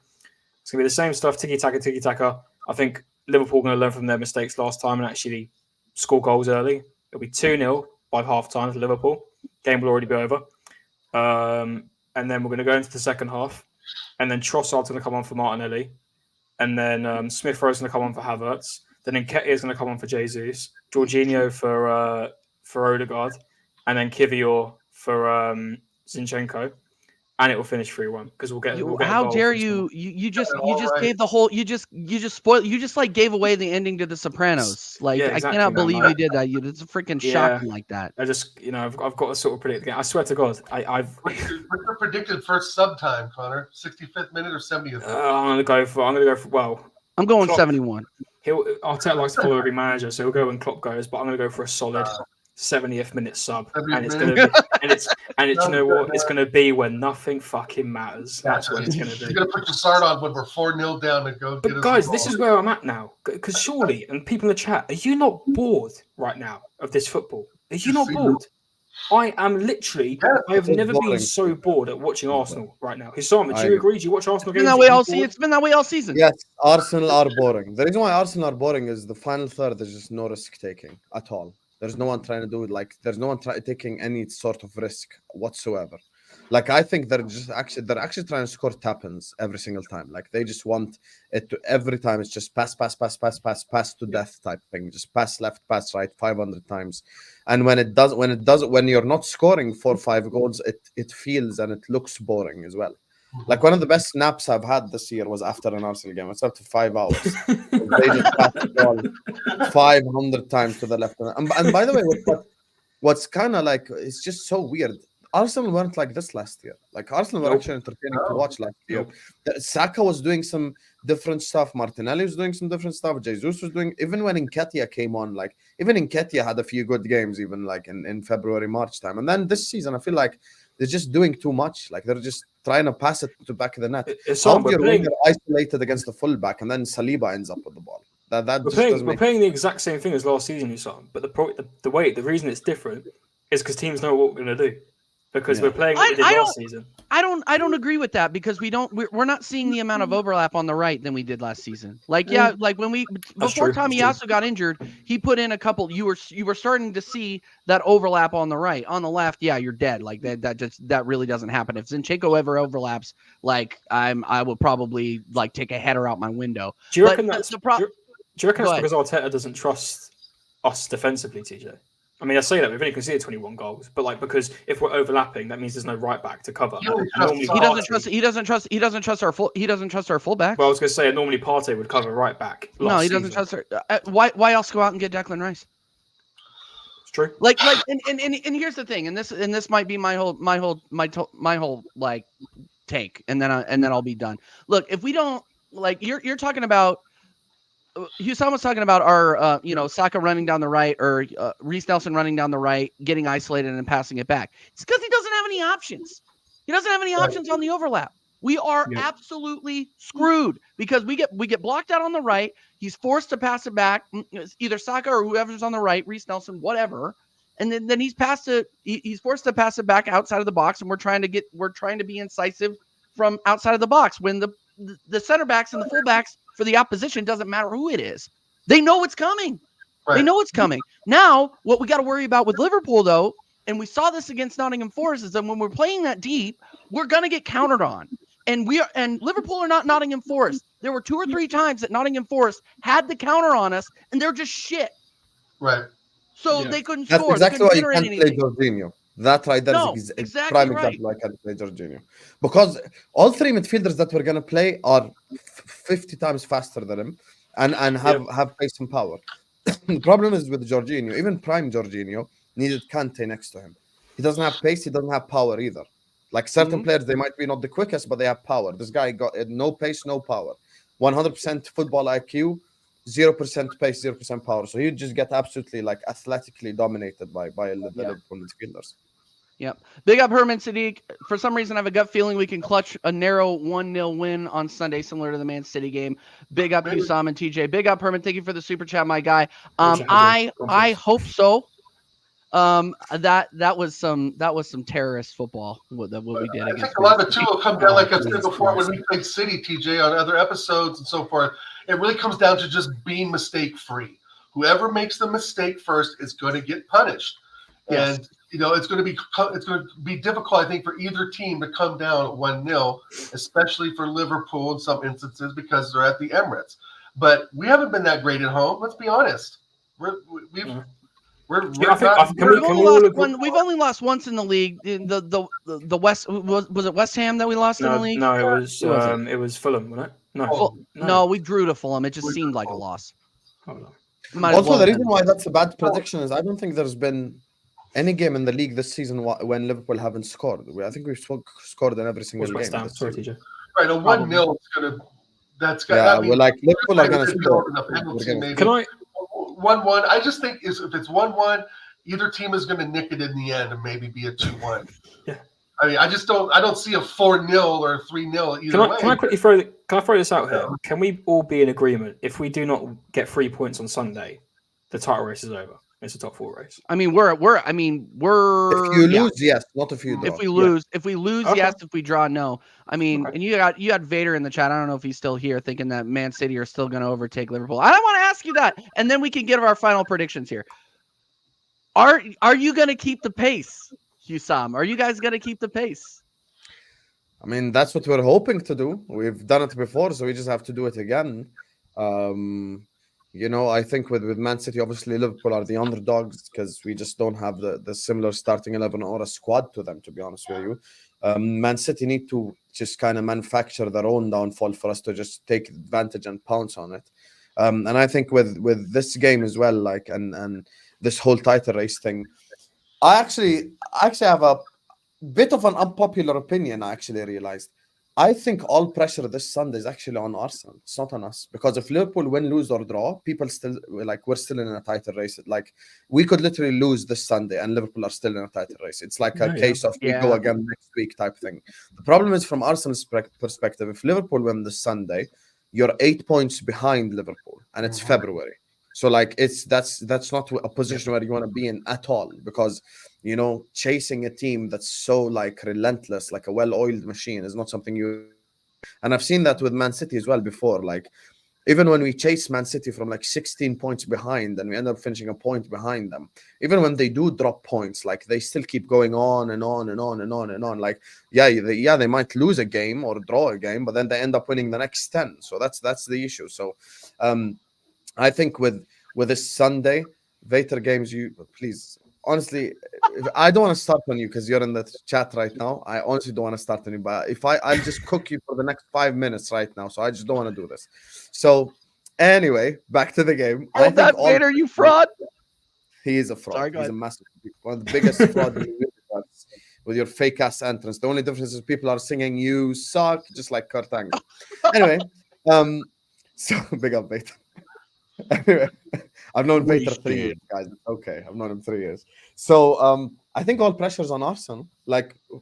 It's going to be the same stuff, tiki-taka. I think Liverpool are going to learn from their mistakes last time and actually score goals early. It'll be 2-0 by half-time to Liverpool. Game will already be over. And then we're going to go into the second half. And then Trossard's going to come on for Martinelli. And then Smith-Rowe's going to come on for Havertz. Then Nketiah is going to come on for Jesus. Jorginho for Odegaard. And then Kivior for Zinchenko. and it will finish 3-1 because we'll get. How a goal dare from someone. you just gave the whole you just like gave away the ending to The Sopranos. Like Yeah, I exactly, cannot man, believe like- you did that. It's freaking Yeah. shocking like that. I just, I've got to sort of predict the game. I swear to God, I've. What's your predicted first sub time, Connor? 65th minute or 70th? I'm gonna go for. Well, I'm going Klopp. 71. Arteta likes to follow every manager, so he'll go when Klopp goes. But I'm gonna go for a solid 70th minute sub, 70th and it's minute. gonna be, you know what? It's gonna be when nothing fucking matters. That's when it's gonna You're be. gonna put your start on when we're 4-0 down and go. But guys, this is where I'm at now. Because surely, and people in the chat, are you not bored right now of this football? Are you not bored? I am literally. I have never been so bored at watching Arsenal right now. Husam, do you agree? Do you watch Arsenal games? It's been that way all season. Yes, Arsenal are boring. The reason why Arsenal are boring is the final third. There's just no risk taking at all. There's no one trying to do it. Like there's no one taking any sort of risk whatsoever. Like I think they're actually trying to score tap-ins every single time. Like they just want it to every time. It's just pass to death type thing. Just pass left, pass right, 500 times. And when you're not scoring 4 or 5 goals, it feels and it looks boring as well. Like one of the best snaps I've had this year was after an Arsenal game. It's up to 5 hours. They just passed the ball 500 times to the left. And by the way, what's kind of like, it's just so weird. Arsenal weren't like this last year. Like Arsenal were actually entertaining to watch last year. Saka was doing some different stuff. Martinelli was doing some different stuff. Jesus was doing, even when Nketiah came on, like even Nketiah had a few good games, even like in February, March time. And then this season, I feel like they're just doing too much. Like they're just trying to pass it to back of the net. They're isolated against the fullback, and then Saliba ends up with the ball. We're playing the exact same thing as last season, Husam. But the reason it's different is because teams know what we're going to do. Because we're playing what we did last season. I don't agree with that because we're not seeing the amount of overlap on the right than we did last season. Like like when before Tomiyasu got injured, he put in a couple. You were starting to see that overlap on the right. On the left, you're dead. Like that really doesn't happen. If Zinchenko ever overlaps, like I will probably like take a header out my window. Do you reckon that's because Arteta doesn't trust us defensively, TJ? I mean, I say that we've only conceded 21 goals, but like because if we're overlapping, that means there's no right back to cover. He doesn't trust our fullback. Well, I was going to say normally Partey would cover right back. No, he doesn't trust her. Why else go out and get Declan Rice? It's true. Like and here's the thing, and this might be my whole like take, and then I'll be done. Look, if we don't like, you're talking about. Husam was talking about our, Saka running down the right or Reece Nelson running down the right, getting isolated and passing it back. It's because he doesn't have any options. He doesn't have any options on the overlap. We are absolutely screwed because we get blocked out on the right. He's forced to pass it back, either Saka or whoever's on the right, Reece Nelson, whatever. And then he's forced to pass it back outside of the box, and we're trying to be incisive from outside of the box when the center backs and the fullbacks for the opposition, doesn't matter who it is. They know it's coming. Right. They know it's coming. Now, what we got to worry about with Liverpool, though, and we saw this against Nottingham Forest, is that when we're playing that deep, we're going to get countered on. And Liverpool are not Nottingham Forest. There were 2 or 3 times that Nottingham Forest had the counter on us, and they're just shit. Right. So they couldn't score. That's exactly why you can't play Jorginho. That right there is exactly prime example why I can't play Jorginho. Because all 3 midfielders that we're going to play are 50 times faster than him and have pace and power. The problem is with Jorginho, even prime Jorginho needed Kante next to him. He doesn't have pace, he doesn't have power either. Like certain players, they might be not the quickest, but they have power. This guy got no pace, no power. 100% football IQ, 0% pace, 0% power. So he'd just get absolutely like athletically dominated by the Liverpool midfielders. Yep. Big up Herman Sadiq. For some reason, I have a gut feeling we can clutch a narrow 1-0 win on Sunday, similar to the Man City game. Big up Husam and TJ. Big up Herman. Thank you for the super chat, my guy. I hope so. That was some terrorist football. What we did. I think a lot of it too will come down, like I said before, when we played City, TJ, on other episodes and so forth. It really comes down to just being mistake free. Whoever makes the mistake first is going to get punished, and it's going to be difficult, I think, for either team to come down 1-0, especially for Liverpool in some instances because they're at the Emirates. But we haven't been that great at home. Let's be honest. Can we all agree? We've only lost once in the league. In the West was it West Ham that we lost in the league? No, it was Fulham, wasn't it? No, we drew to Fulham. It just seemed like a loss. Also, the reason why that's a bad prediction is I don't think there's been any game in the league this season when Liverpool haven't scored. I think we've scored in every single game. Sorry, TJ. Right, a 1-0 is gonna. We're like Liverpool are gonna score. Can I? 1-1. I just think if it's 1-1, either team is going to nick it in the end and maybe be a 2-1. Yeah. I mean, I don't see a 4-0 or a 3-0 either way. Can I quickly throw this out here? Can we all be in agreement? If we do not get 3 points on Sunday, the title race is over. It's a top 4 race. I mean, we're. If you lose, yes. Not if you draw. If we lose, Okay. yes. If we draw, no. I mean, and you got Vader in the chat. I don't know if he's still here, thinking that Man City are still going to overtake Liverpool. I want to ask you that, and then we can give our final predictions here. Are you going to keep the pace, HUSAM? Are you guys going to keep the pace? I mean, that's what we're hoping to do. We've done it before, so we just have to do it again. I think with Man City, obviously Liverpool are the underdogs because we just don't have the similar starting 11 or a squad to them, to be honest with you. Man City need to just kind of manufacture their own downfall for us to just take advantage and pounce on it. And I think with this game as well, like and this whole title race thing, I actually have a bit of an unpopular opinion. I actually realized. I think all pressure this Sunday is actually on Arsenal. It's not on us. Because if Liverpool win, lose, or draw, people still we're still in a title race. Like we could literally lose this Sunday and Liverpool are still in a title race. It's like a case of we go again next week type thing. The problem is from Arsenal's perspective, if Liverpool win this Sunday, you're 8 points behind Liverpool and it's February. So that's not a position where you want to be in at all because chasing a team that's so relentless, like a well-oiled machine is not something you. And I've seen that with Man City as well before. Like even when we chase Man City from 16 points behind and we end up finishing a point behind them, even when they do drop points, they still keep going on and on and on and on and on. They might lose a game or draw a game, but then they end up winning the next 10. So that's the issue. So I think with this Sunday Vader games, please. Honestly, I don't want to start on you because you're in the chat right now. I honestly don't want to start on you, but I'll just cook you for the next 5 minutes right now. So I just don't want to do this. So anyway, back to the game. I think Vader, you fraud. He is a fraud. Sorry, He's a massive, one of the biggest fraud in the universe with your fake ass entrance. The only difference is people are singing "You suck" just like Kurt Angle. Anyway, so big up Vader. Anyway, I've known Vader 3 years, guys. Okay, I've known him 3 years. So I think all pressure's on Arsenal.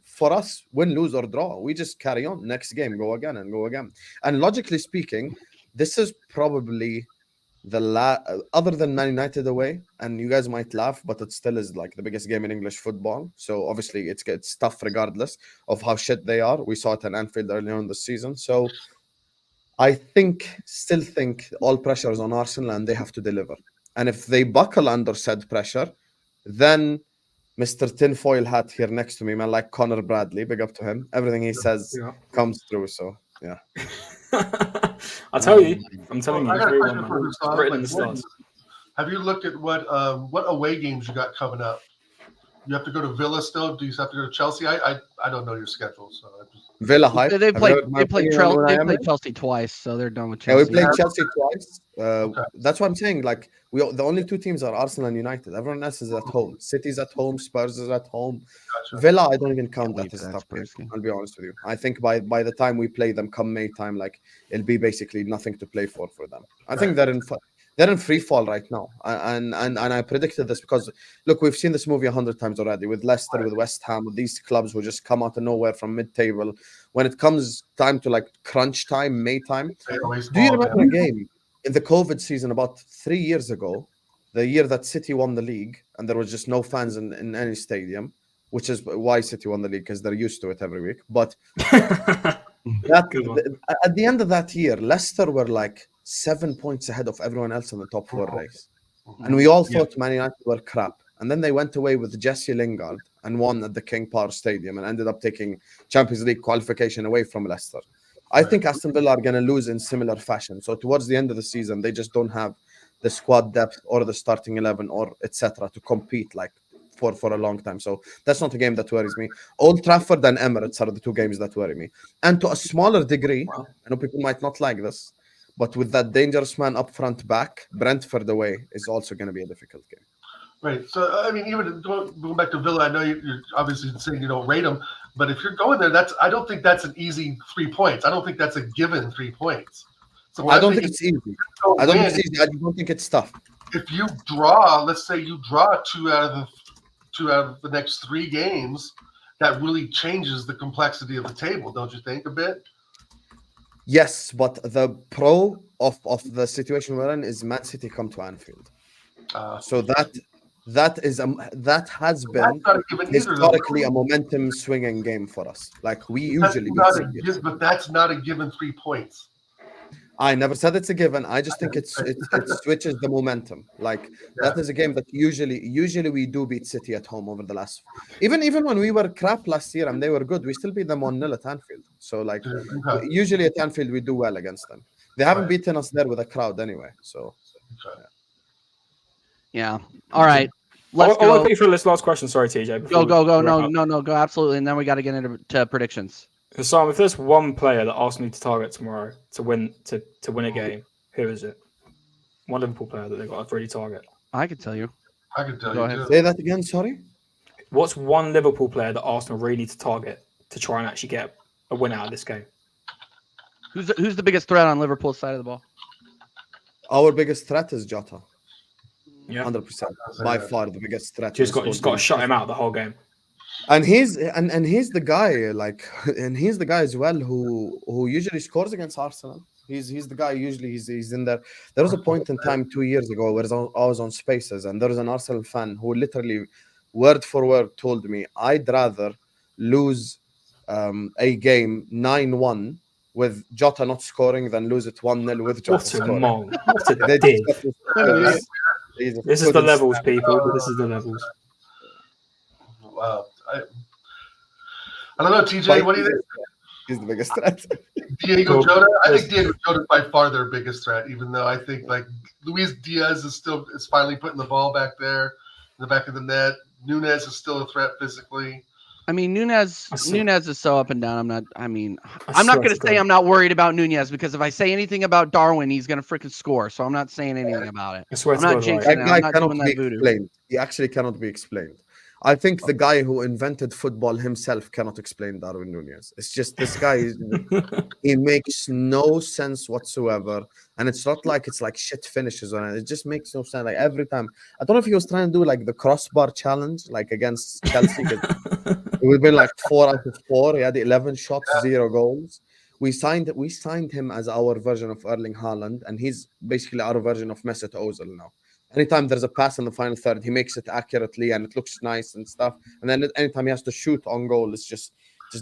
For us, win, lose, or draw, we just carry on. Next game, go again and go again. And logically speaking, this is probably other than Man United away, and you guys might laugh, but it still is the biggest game in English football. So obviously it's tough regardless of how shit they are. We saw it in Anfield earlier in the season. So I still think all pressure is on Arsenal and they have to deliver. And if they buckle under said pressure, then Mr. Tinfoil Hat here next to me, man, like Connor Bradley, big up to him. Everything he says comes through. So, yeah. I'm telling you. I got a question for Husam. Have you looked at what away games you got coming up? You have to go to Villa still? Do you have to go to Chelsea? I don't know your schedule, so I just... Villa hype. They played Chelsea twice, so they're done with Chelsea. Yeah, we played Chelsea twice. Okay. That's what I'm saying. The only two teams are Arsenal and United. Everyone else is at home. City's at home. Spurs is at home. Gotcha. Villa, I don't even count that as a tough game. I'll be honest with you. I think by the time we play them come May time, it'll be basically nothing to play for them. I think they're in free fall right now, and I predicted this because look, we've seen this movie 100 times already with Leicester, with West Ham, with these clubs who just come out of nowhere from mid-table. When it comes time to crunch time, May time, do you remember a game in the COVID season about 3 years ago, the year that City won the league and there was just no fans in any stadium, which is why City won the league because they're used to it every week. But at the end of that year, Leicester were 7 points ahead of everyone else in the top 4 race. And we all thought Man United were crap. And then they went away with Jesse Lingard and won at the King Power Stadium and ended up taking Champions League qualification away from Leicester. I think Aston Villa are going to lose in similar fashion. So towards the end of the season, they just don't have the squad depth or the starting 11 or etc. to compete like for a long time. So that's not a game that worries me. Old Trafford and Emirates are the two games that worry me. And to a smaller degree, I know people might not like this, but with that dangerous man up front back, Brentford away is also going to be a difficult game. Right. So, I mean, even going back to Villa, I know you're obviously saying you don't rate them, but if you're going there, I don't think that's an easy 3 points. I don't think that's a given 3 points. So I don't think it's easy. I don't think it's easy. I don't think it's tough. If you draw, let's say you draw two out of the next 3 games, that really changes the complexity of the table, don't you think, a bit? Yes, but the pro of the situation we're in is Man City come to Anfield. So that has been historically a momentum swinging game for us. Like we usually but that's not a given 3 points. I never said it's a given. I just think it switches the momentum. Like that is a game that usually we do beat City at home over the last. Even when we were crap last year and they were good, we still beat them 1-0 at Anfield. So like usually at Anfield we do well against them. They haven't beaten us there with a crowd anyway. So yeah. All right. Let's go. I'll put you for this last question. Sorry, TJ. Go. No. Go. Absolutely. And then we got to get into predictions. Sam, if there's one player that Arsenal need to target tomorrow to win a game, who is it? One Liverpool player that they've got to really target. I can tell you. I can tell Go you. ahead. Too. Say that again. Sorry. What's one Liverpool player that Arsenal really need to target to try and actually get a win out of this game? Who's the biggest threat on Liverpool's side of the ball? Our biggest threat is Jota. Yeah, 100%. By far the biggest threat. Just got to shut him out the whole game. And he's the guy as well who usually scores against Arsenal. He's the guy usually he's in there. There was a point in time 2 years ago where I was on Spaces and there was an Arsenal fan who literally word for word told me I'd rather lose a game 9-1 with Jota not scoring than lose it 1-0 with Jota scoring. What a dick. This is the levels, people. This is the levels. Wow. I don't know, TJ. What do you think? He's the biggest threat. Diego Jota. I think Diego Jota is by far their biggest threat. Even though I think like Luis Diaz is finally putting the ball back there in the back of the net. Nunez is still a threat physically. I mean, Nunez is so up and down. I'm not going to say I'm not worried about Nunez because if I say anything about Darwin, he's going to freaking score. So I'm not saying anything about it. I'm not jinxing it. I'm not doing that voodoo. Explained. He actually cannot be explained. I think the guy who invented football himself cannot explain Darwin Nunez. It's just this guy, he makes no sense whatsoever. And it's not like it's like shit finishes on it. It just makes no sense. Like every time. I don't know if he was trying to do like the crossbar challenge, like against Chelsea. It would be like 4 out of 4. He had 11 shots, 0 goals. We signed him as our version of Erling Haaland, and he's basically our version of Mesut Ozil now. Anytime there's a pass in the final third, he makes it accurately and it looks nice and stuff. And then anytime he has to shoot on goal, it just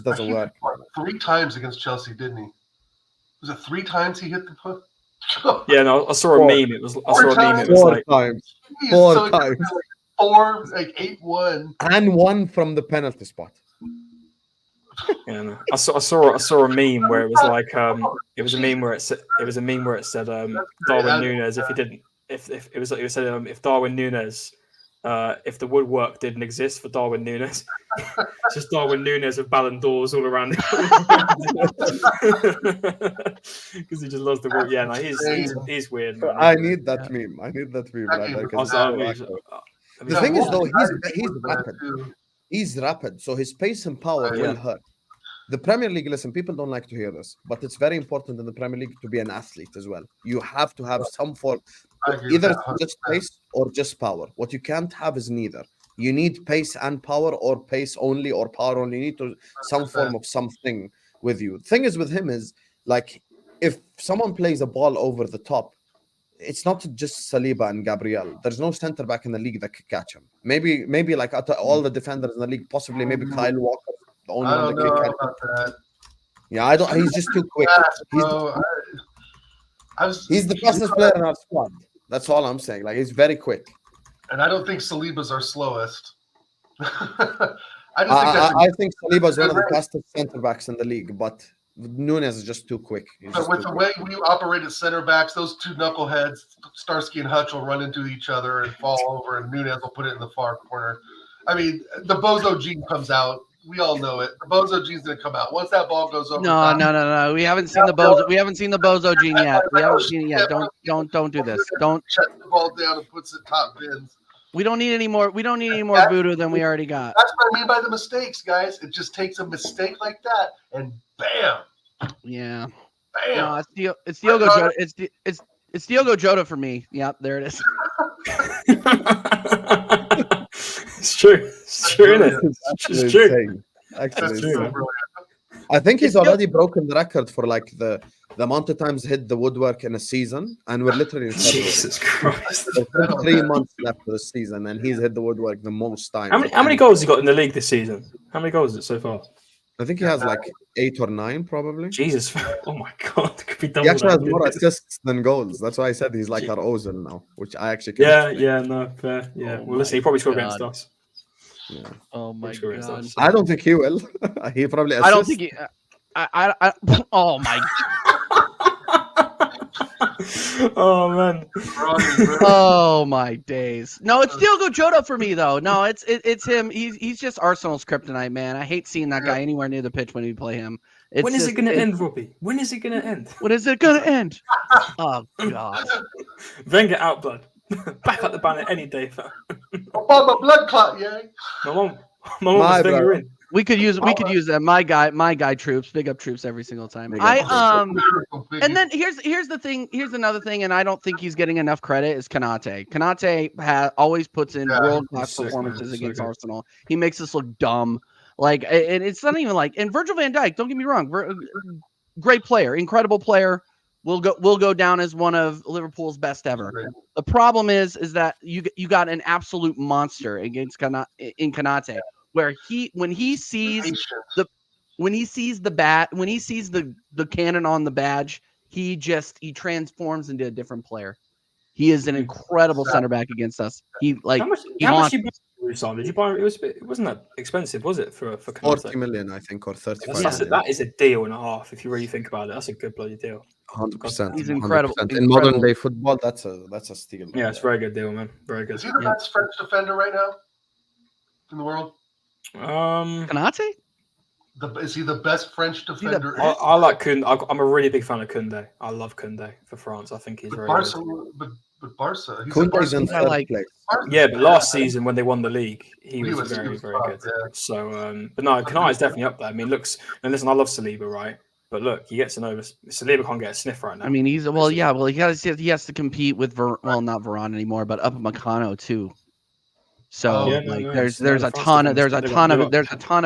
doesn't work. 3 times against Chelsea, didn't he? Was it 3 times he hit the put? Yeah, no, I saw a meme. It was like 4 times. 4 times. 4, like 8-1. And 1 from the penalty spot. Yeah, no. I saw a meme where it was like it was a meme where it said Darwin Nunez if Darwin Nunez if the woodwork didn't exist for Darwin Nunez, it's just Darwin Nunez with Ballon d'Ors all around him because he just loves the wood. Yeah, no, he's weird, man. I need that meme. The thing is though, he's rapid. He's rapid, so his pace and power will hurt. The Premier League, listen, people don't like to hear this, but it's very important in the Premier League to be an athlete as well. You have to have some form, either just pace or just power. What you can't have is neither. You need pace and power, or pace only, or power only. You need some form of something with you. The thing is with him is, like, if someone plays a ball over the top, it's not just Saliba and Gabriel. There's no center back in the league that could catch him. Maybe like out of all the defenders in the league, possibly maybe Kyle Walker. The only I don't know about that. Yeah, I don't. He's just too quick. He's the fastest player in our squad. That's all I'm saying. Like, he's very quick. And I don't think Saliba's our slowest. I think Saliba's one of the fastest center backs in the league, but Nunes is just too quick. But with the way we operate at center backs, those two knuckleheads, Starsky and Hutch, will run into each other and fall over, and Nunes will put it in the far corner. I mean, the bozo gene comes out. We all know it. The bozo gene's gonna come out once that ball goes over. No. We haven't seen the bozo. We haven't seen the bozo gene yet. We haven't seen it yet. Don't do this. Don't shut the ball down and puts it top bins. We don't need any more. We don't need any more voodoo than we already got. That's what I mean by the mistakes, guys. It just takes a mistake like that, and bam. Yeah. Bam. No, it's Diogo Jota. It's Diogo Jota for me. Yep, there it is. It's true. It's true, isn't it? It's true. Actually, true. I think he's already broken the record for like the amount of times hit the woodwork in a season, and we're literally in Jesus Christ. There's 3 months left of the season, and he's hit the woodwork the most times. How many goals has he got in the league this season? How many goals is it so far? I think he has like 8 or 9, probably. Jesus, oh my God, could be double. He actually has more assists than goals. That's why I said he's like our Ozil now, which I actually can. No, fair. Yeah, well, listen, he probably scored against us. Yeah. Oh my God. I don't think he will. He probably. I don't think he. I oh my. Oh man. Oh my days. No, it's Diogo Jota for me though. No, it's him. He's just Arsenal's kryptonite, man. I hate seeing that guy anywhere near the pitch when we play him. When is it going to end, Robbie? When is it going to end? When is it going to end? Oh God. Wenger out, blood. Back up the banner any day. Oh, my blood clot, yeah. My mom was Wenger in. We could use that. My guy troops, big up troops every single time. And then here's the thing. Here's another thing, and I don't think he's getting enough credit. Is Konate. Konate always puts in world class performances against Arsenal. He makes us look dumb. Like, and it's not even like. And Virgil van Dijk. Don't get me wrong. Great player, incredible player. Will go down as one of Liverpool's best ever. The problem is that you got an absolute monster against Konate. Where when he sees the cannon on the badge, he transforms into a different player. He is an incredible center back against us. How much did you buy? It wasn't that expensive, was it, for 40 million, I think, or 35. That is a deal and a half if you really think about it. That's a good bloody deal. 100%. He's incredible. 100%. In modern day football, that's a steal. Yeah, it's a very good deal, man. Very good. Is he the best French defender right now in the world? Konate? Is he the best French defender? I like Koundé. I'm a really big fan of Koundé. I love Koundé for France. I think he's very good. But Barca, Koundé's in third place. Yeah, but last season when they won the league, he was very, very good. Yeah. So, but no, Konate is definitely up there. I mean, listen, I love Saliba, right? But look, he gets an over. Saliba can't get a sniff right now. I mean, he has to compete with not Varane anymore, but Upamecano too. So there's a ton of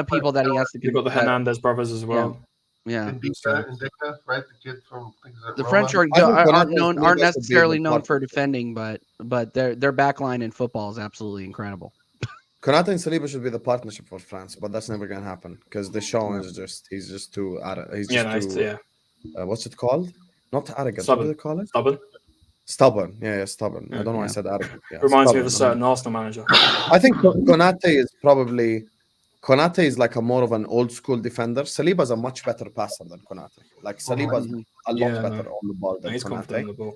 people that he has to. You've got the Hernandez brothers as well. Yeah. Indica, right? The kid from the French aren't necessarily known for defending, but their back line in football is absolutely incredible. Konate and Saliba should be the partnership for France, but that's never gonna happen because Deschamps is he's just too what's it called? Not arrogant. Stubborn. What do they call it? Stubborn. Yeah, stubborn. I don't know why I said arrogant. Yeah, reminds me of a certain Arsenal manager. I think Konate is like a more of an old school defender. Saliba's a much better passer than Konate. Like Saliba's a lot better on the ball than Konate.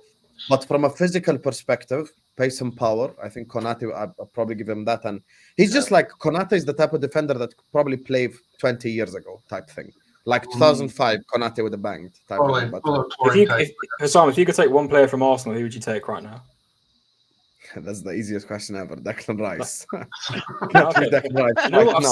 But from a physical perspective, pace and power, I think Konate, I'll probably give him that. And he's just like, Konate is the type of defender that could probably play 20 years ago type thing. Like 2005, Konate with a bang type thing. If you could take one player from Arsenal, who would you take right now? That's the easiest question ever. Declan Rice. Declan Rice. You know what? I've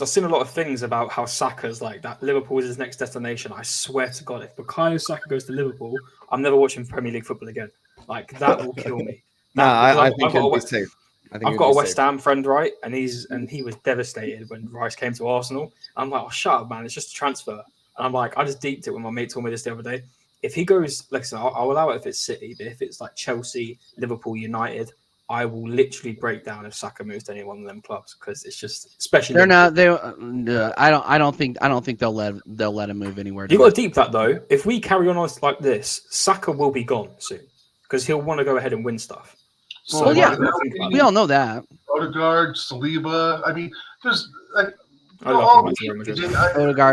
seen a lot of things about how Saka's like that. Liverpool is his next destination. I swear to God, if Bukayo Saka goes to Liverpool, I'm never watching Premier League football again. Like that will kill me. I think he'll be safe. I've got a West Ham friend, right? And he was devastated when Rice came to Arsenal. I'm like, oh, shut up, man. It's just a transfer. And I'm like, I just deeped it when my mate told me this the other day. If he goes, listen, I'll allow it if it's City, but if it's like Chelsea, Liverpool, United, I will literally break down if Saka moves to any one of them clubs because it's just, especially they're not. I don't think they'll let him move anywhere. You got to deep that though. If we carry on like this, Saka will be gone soon because he'll want to go ahead and win stuff. So we all know that. Odegaard, Saliba. I mean, there's like I love him back to Real Madrid.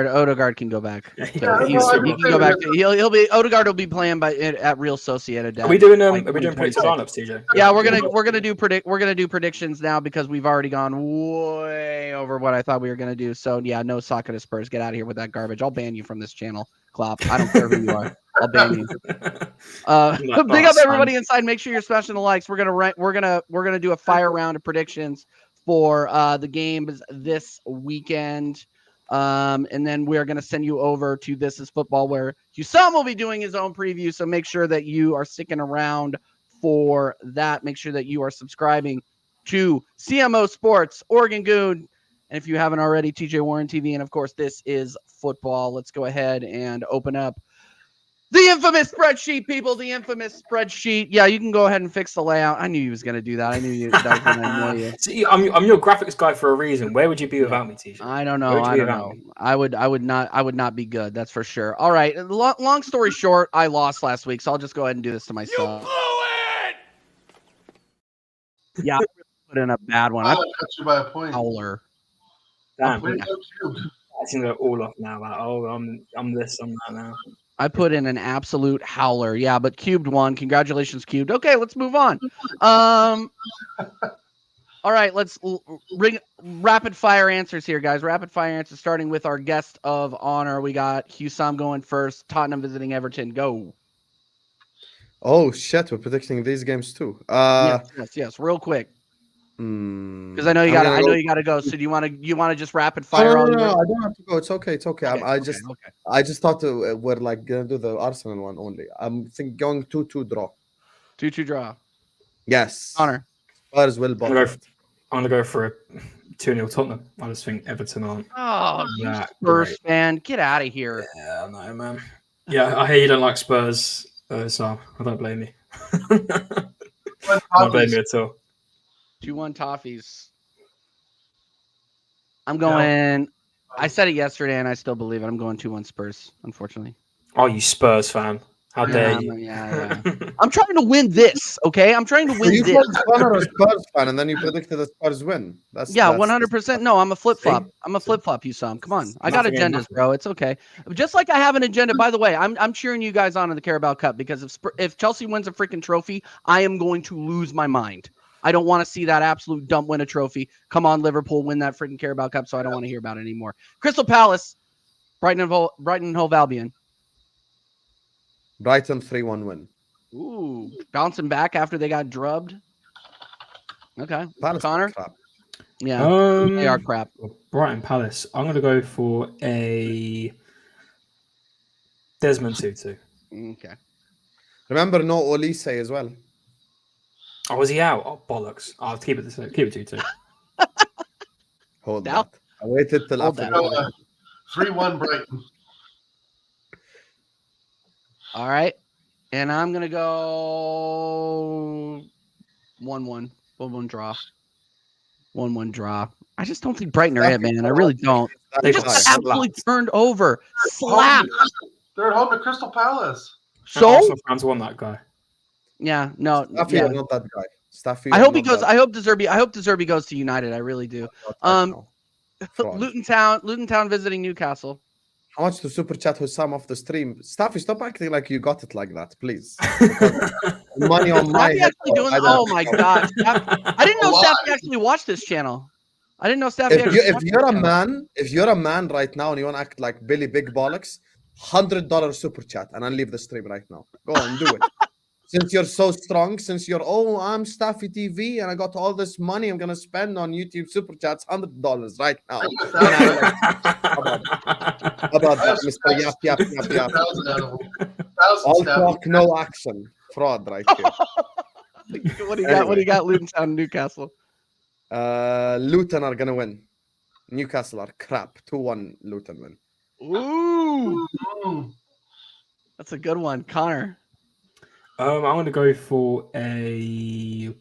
Odegaard can go back. Yeah, He can go back. He'll be Odegaard will be playing at Real Sociedad. Are we doing predicted lineups, TJ? Yeah, we're gonna do predictions now because we've already gone way over what I thought we were gonna do. So yeah, no Saka to Spurs. Get out of here with that garbage. I'll ban you from this channel, Klopp. I don't care who you are. I'll ban you. Big up everybody inside. Make sure you're smashing the likes. We're gonna do a fire round of predictions for the games this weekend. And then we're going to send you over to This Is Football, where HUSAM will be doing his own preview. So make sure that you are sticking around for that. Make sure that you are subscribing to CMO Sports, Oregon Goon. And if you haven't already, TJ Warren TV. And of course, This Is Football. Let's go ahead and open up the infamous spreadsheet, people. The infamous spreadsheet. Yeah, you can go ahead and fix the layout. I knew he was going to do that. I knew that was going to annoy you. See, I'm your graphics guy for a reason. Where would you be without me, TJ? I don't know. I would not be good. That's for sure. All right. Long story short, I lost last week, so I'll just go ahead and do this to myself. You blew it. Yeah, I really put in a bad one. I cut you by a point. Howler. Damn, Way to go, Cube. I think they're all off now. Like, I'm this, I'm that now. I put in an absolute howler. Yeah, but Cubed won. Congratulations, Cubed. Okay, let's move on. All right, let's ring rapid fire answers here, guys. Rapid fire answers, starting with our guest of honor. We got HUSAM going first. Tottenham visiting Everton. Go. Oh shit, we're predicting these games too. Yes. Real quick. Because I know you got to go. So do you want to just rapid fire? No, I don't have to go. It's okay. I just thought we're like gonna do the Arsenal one only. I'm going 2-2 draw. 2-2 draw. Yes. Honor. Spurs will I'm gonna go for a 2-0 Tottenham. I just think Everton aren't. Oh, you Spurs fan, get out of here. Yeah, no, man. Yeah, I hear you don't like Spurs, so I don't blame you. I don't blame you at all. 2-1 Toffees. I'm going. I said it yesterday, and I still believe it. I'm going 2-1 Spurs. Unfortunately. Oh, you Spurs fan! How dare you? Yeah. I'm trying to win this. Okay, I'm trying to win this. You a Spurs fan, and then you predicted the Spurs win. That's 100%. No, I'm a flip flop. I'm a flip flop. HUSAM. Come on, I got agendas, bro. It's okay. Just like I have an agenda. By the way, I'm cheering you guys on in the Carabao Cup because if Chelsea wins a freaking trophy, I am going to lose my mind. I don't want to see that absolute dump win a trophy. Come on, Liverpool, win that freaking Carabao Cup, so I don't want to hear about it anymore. Crystal Palace, Brighton and Hove Albion. Brighton 3-1 win. Ooh, bouncing back after they got drubbed. Okay, Palace Connor. Crap. Yeah, they are crap. Brighton Palace. I'm gonna go for a Desmond 2-2. Okay. Remember, no Olise as well. Oh, was he out? Oh, bollocks! I'll keep it 2-2. Hold that. I waited till after. 3-1 Brighton. All right. And I'm going to go 1-1. 1-1 draw. 1-1 draw. I just don't think Brighton are it, man. I really don't. They just absolutely turned over. Slapped. They're at home to Crystal Palace. So? Fans won that guy. Yeah, no. Staffy are not that guy. Staffy. I hope he goes. I hope De Zerbi goes to United. I really do. Luton Town visiting Newcastle. How much to super chat HUSAM off the stream? Staffy, stop acting like you got it like that, please. Money on my head. Oh my god! I didn't know Staffy actually watched this channel. I didn't know Staffy. If you're a man right now and you want to act like Billy Big Bollocks, $100 super chat and I'll leave the stream right now. Go on, do it. Since you're so strong, I'm Staffy TV and I got all this money I'm gonna spend on YouTube super chats, $100 right now. How about that, Mr. Yap. All talk, no action. Fraud right here. What do you got? Luton Town, Newcastle. Luton are gonna win. Newcastle are crap. 2-1 Luton win. Ooh, that's a good one, Connor. I'm going to go for a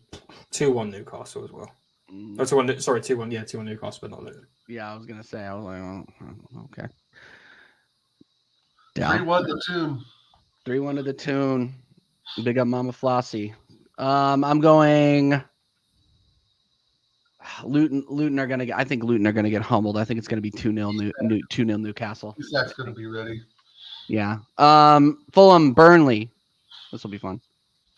2-1 Newcastle as well. 2-1. Yeah, 2-1 Newcastle, but not Luton. Yeah, I was going to say. I was like, oh, okay. 3-1 the Toon. 3-1 to the Toon. Big up Mama Flossie. I'm going. Luton are gonna get. I think Luton are gonna get humbled. I think it's gonna be 2-0 2-0 Newcastle. Isak's gonna be ready. Yeah. Fulham Burnley. This will be fun.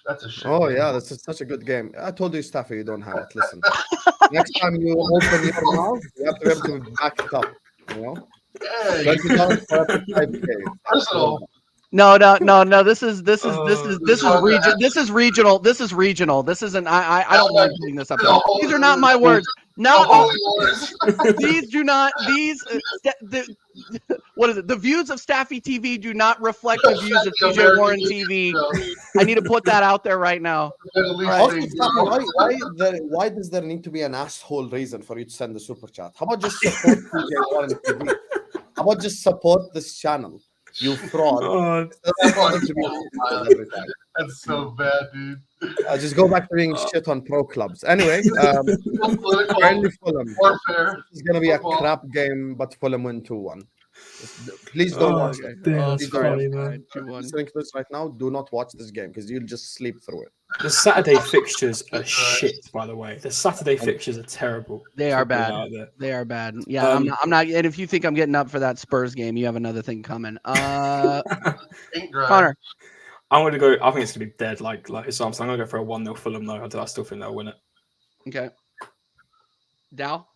That's a shit. Oh game. yeah, that's such a good game. I told you, Staffy, you don't have it. Listen, next time you open your mouth, you have to be able to back it up. You know, Yeah, Break it down for every 5K. personal. No. This is regional. this This is regional. This is regional. This isn't. I don't mind putting this up. No, These are not my no, words. The Not holy wars. these do not. What is it? The views of Staffy TV do not reflect the views of TJ Warren TV. I need to put that out there right now. Also, Staffy, why does there need to be an asshole reason for you to send the super chat? How about just support TJ Warren TV? How about just support this channel? You fraud. That's so bad, dude. Just go back to being shit on pro clubs. Anyway, Burnley Fulham. Warfare. This is going to be a crap game, but Fulham win 2-1. Please don't watch it. That's funny, man. Listening to this right now, do not watch this game because you'll just sleep through it. The Saturday fixtures are shit, by the way. The Saturday fixtures are terrible. They are bad. They are bad. Yeah, I'm not. And if you think I'm getting up for that Spurs game, you have another thing coming. Connor, I'm going to go. I think it's going to be dead. Like so I'm going to go for a 1-0 Fulham. Though I still think they'll win it. Okay. Dow.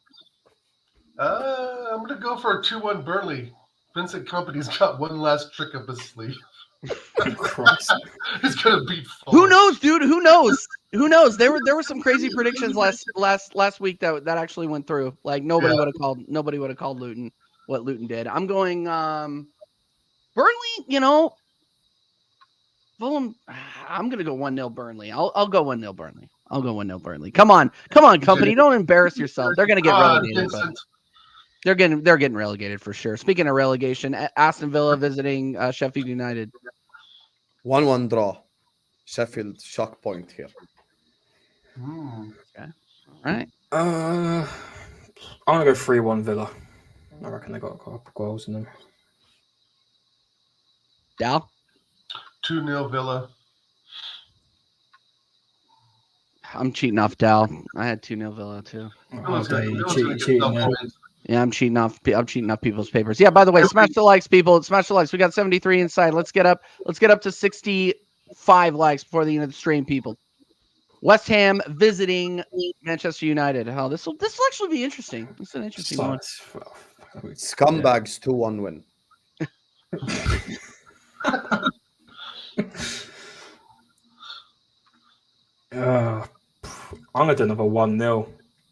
I'm gonna go for a 2-1 Burnley. Vincent Kompany's got one last trick up his sleeve. Christ. He's gonna beat Fulham. Who knows, dude? Who knows? Who knows? There were some crazy predictions last week that actually went through. Like nobody would have called Luton what Luton did. I'm going Burnley, Fulham. I'm gonna go 1-0 Burnley. I'll go 1-0 Burnley. I'll go 1-0 Burnley. Come on, Kompany. Don't embarrass yourself. They're gonna get relegated, but they're getting relegated for sure. Speaking of relegation, Aston Villa visiting Sheffield United. 1-1 draw. Sheffield shock point here. Okay. All right. I'm gonna go 3-1 Villa. I reckon they got a couple of goals in them. Dow. 2-0 Villa. I'm cheating off Dow. I had 2-0 Villa too. Yeah, I'm cheating off people's papers. Yeah, by the way, smash the likes, people. Smash the likes. We got 73 inside. Let's get up to 65 likes before the end of the stream, people. West Ham visiting Manchester United. Oh, this will actually be interesting. This is an interesting one. Scumbags 2-1 win. I'm gonna do another 1-0.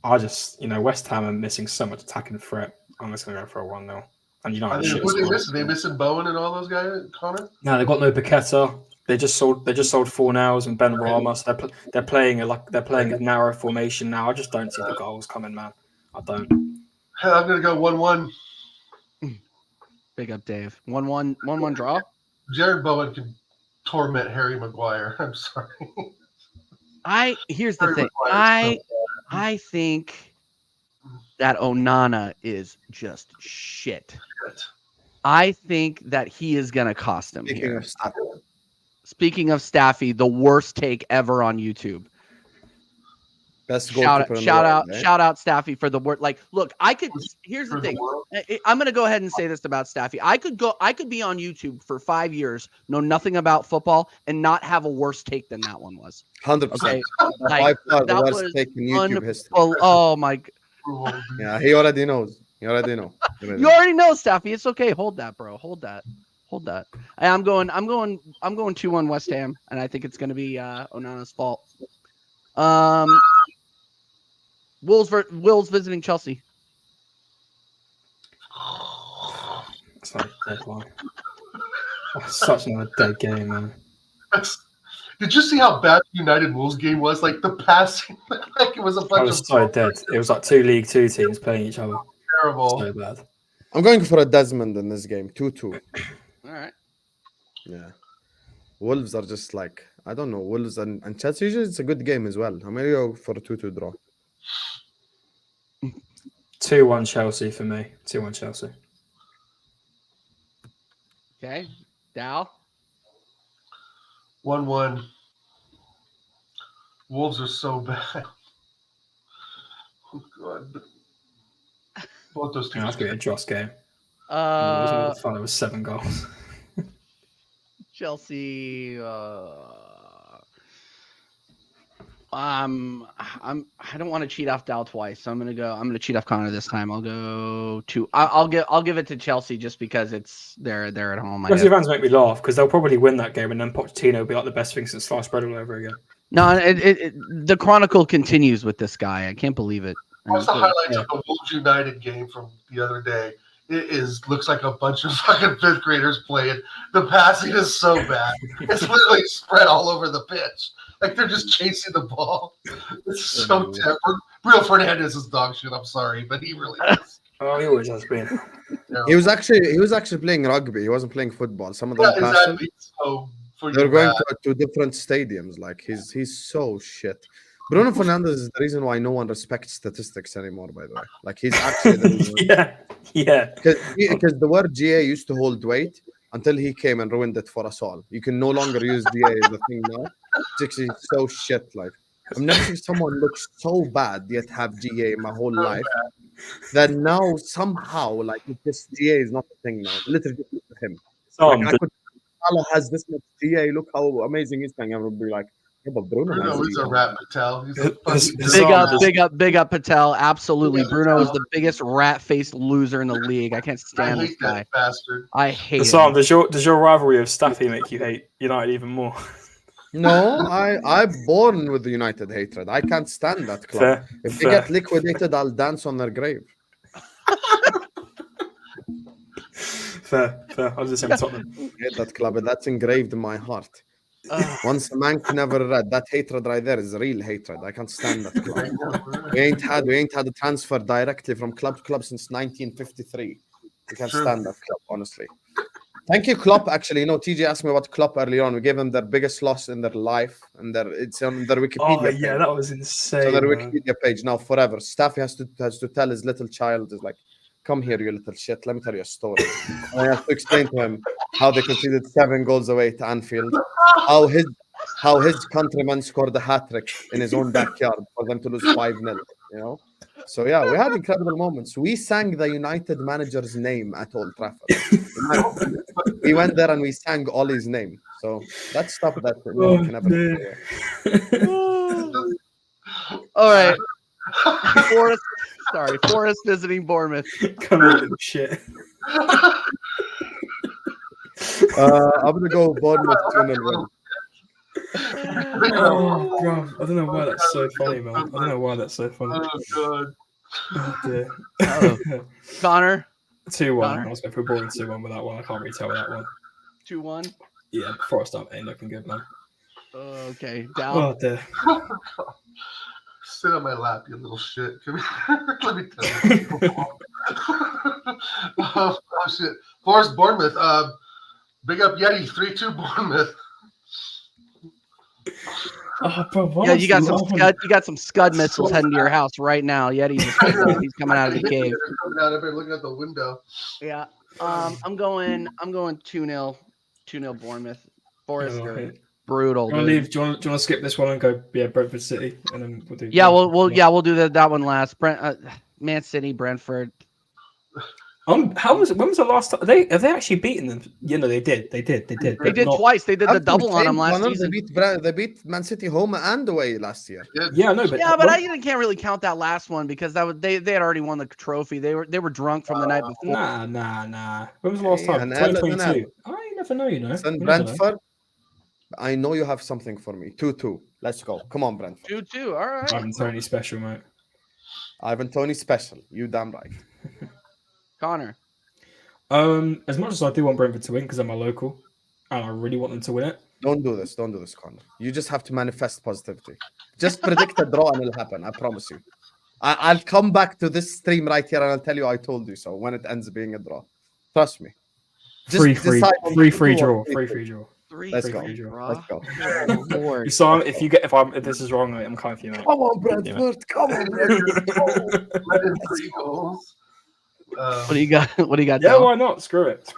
I just, West Ham are missing so much attacking threat. I'm just gonna go for a 1-0. And who they missing? They missing Bowen and all those guys, Connor? No, they got no Paqueta. They just sold Fornals and Ben Rama. So they're playing a narrow formation now. I just don't see the goals coming, man. I don't. I'm gonna go 1-1. Big up, Dave. 1-1 draw. Jared Bowen can torment Harry Maguire. I'm sorry. Here's the thing. I think that Onana is just shit. I think that he is going to cost him here. Speaking of Staffy, the worst take ever on YouTube. Best shout out Staffy for the word. Like, look, here's the thing. I'm going to go ahead and say this about Staffy. I could be on YouTube for 5 years, know nothing about football, and not have a worse take than that one was. 100%. Okay? Like, that was take in YouTube history. Oh my. Yeah, he already knows. You already know, Staffy. It's okay. Hold that, bro. Hold that. I'm going 2-1 West Ham, and I think it's going to be Onana's fault. Wolves visiting Chelsea. It's like a dead one. Such another dead game, man. Did you see how bad the United Wolves game was? Like the passing, like it was a bunch of. So dead. It was like two League Two teams playing each other. Terrible. So bad. I'm going for a Desmond in this game. 2-2. All right. Yeah. Wolves are just like, I don't know. Wolves and Chelsea, usually it's a good game as well. I'm going to go for a 2-2 draw. 2-1 Chelsea for me. 2-1 Chelsea. Okay. Dow? 1-1. Wolves are so bad. God. Both those Yeah, that's teams. gonna be a Joss game. It was more Uh, fun. It was 7 goals. Chelsea. I don't want to cheat off Dow twice, so I'm gonna cheat off Connor this time. I'll go to. I'll give it to Chelsea just because they're at home. Chelsea fans make me laugh because they'll probably win that game, and then Pochettino will be like the best thing since sliced bread all over again. No, the chronicle continues with this guy. I can't believe it. Watch the highlights of the Wolves United game from the other day. Looks like a bunch of fucking fifth graders playing. The passing is so bad. It's literally spread all over the pitch. Like they're just chasing the ball. It's so terrible. Bruno Fernandes is dog shit. I'm sorry, but he really is. Oh, he always has been. He was actually playing rugby. He wasn't playing football. Some of them passed him. So they're going to different stadiums. Like he's so shit. Bruno Fernandes is the reason why no one respects statistics anymore, by the way. Like, he's actually the reason. Yeah. Because the word GA used to hold weight until he came and ruined it for us all. You can no longer use GA as a thing now. It's actually so shit. Like, I've never seen someone look so bad yet have GA my whole life. That now somehow, like, this GA is not a thing now. Literally, for him. Salah has this much GA. Look how amazing he's playing. Everyone would be like, yeah, but Bruno is a rat Patel. Big up Patel. Absolutely. Bruno is the biggest rat-faced loser in the league. I can't stand this guy. Bastard. I hate him. Does your rivalry of Staffy make you hate United even more? No, I'm born with the United hatred. I can't stand that club. If they get liquidated, I'll dance on their grave. Fair. I was the same Tottenham. I hate that club, and that's engraved in my heart. Once a man can never read that hatred right there is real hatred. I can't stand that club. we ain't had a transfer directly from club to club since 1953. We can't stand that club, honestly. Thank you, Klopp. Actually, TJ asked me about Klopp earlier on. We gave them their biggest loss in their life, and it's on their Wikipedia page. That was insane. It's on their Wikipedia page now forever. Staffy has to tell his little child, is like, come here, you little shit. Let me tell you a story. I have to explain to him how they conceded 7 goals away to Anfield, how his countrymen scored a hat-trick in his own backyard for them to lose 5-0, So, yeah, we had incredible moments. We sang the United manager's name at Old Trafford. We went there and we sang Ollie's name. So that's stuff that no one can ever do. All right. Forest visiting Bournemouth. Come on, shit. I'm going to go Bournemouth 2-0. Oh, bro. I don't know why that's so funny, man. I don't know why that's so funny. Oh, God. Oh, dear. Connor? 2-1. I was going for Bournemouth 2-1 with that one. I can't really tell with that one. 2-1? Yeah, Forest ain't looking good, man. Okay. Down. Oh, dear. Sit on my lap, you little shit. Let me tell you. Oh, shit. Forest Bournemouth. Big up Yeti, 3-2 Bournemouth. Oh, bro, yeah, you got some scud missiles heading to your house right now. Yeti's he's coming out of the cave. Coming out of here, looking at the window. Yeah. I'm going 2-0 Bournemouth. Forest are brutal. Do you want to skip this one and go Brentford City, and then we'll do. Yeah, we'll do that one last. Man City, Brentford. When was the last time have they actually beaten them? They did. They did twice. They did the double on them last season. They beat Man City home and away last year. Yeah, no, but I can't really count that last one because they had already won the trophy. They were drunk from the night before. Nah. When was the last time? 2022. I never know. And Brentford, I know you have something for me. 2-2. Let's go. Come on, Brentford. 2-2. All right. Ivan Toney special, mate. Ivan Toney special. You damn right. Connor. As much as I do want Brentford to win because I'm a local and I really want them to win it. Don't do this, Connor. You just have to manifest positivity. Just predict a draw and it'll happen. I promise you. I'll come back to this stream right here and I'll tell you I told you so when it ends being a draw. Trust me. Just free draw. Let's go. You saw if this is wrong, I'm coming for you, mate. Come on, Brentford. Come on. What do you got? Yeah, now? Why not? Screw it.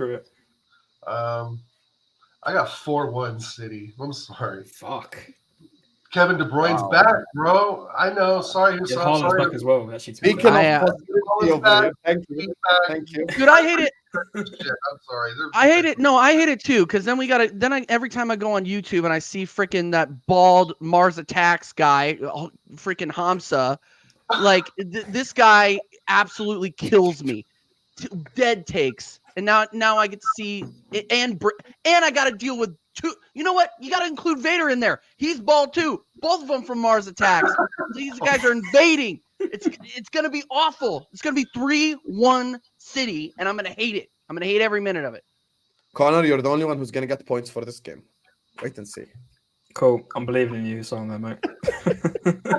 I got 4-1 City. I'm sorry. Fuck. Kevin De Bruyne's back, bro. I know. Sorry, Yeah, Husam. Haaland's Sorry. back as well. Actually, Speaking of I, positivity over here, thank you. Thank you. dude, I hate it. Shit, I'm sorry. I hate it. No, I hate it too. Because then we gotta. Then every time I go on YouTube and I see freaking that bald Mars Attacks guy, freaking Hamza, like this guy absolutely kills me. Dead takes, and now I get to see it, and I got to deal with two. You know what? You got to include Vader in there. He's bald too. Both of them from Mars Attacks. These guys are invading. It's gonna be awful. It's gonna be 3-1 City, and I'm gonna hate it. I'm gonna hate every minute of it. Connor, you're the only one who's gonna get points for this game. Wait and see. Cool. I'm believing in you, Sam, there, mate.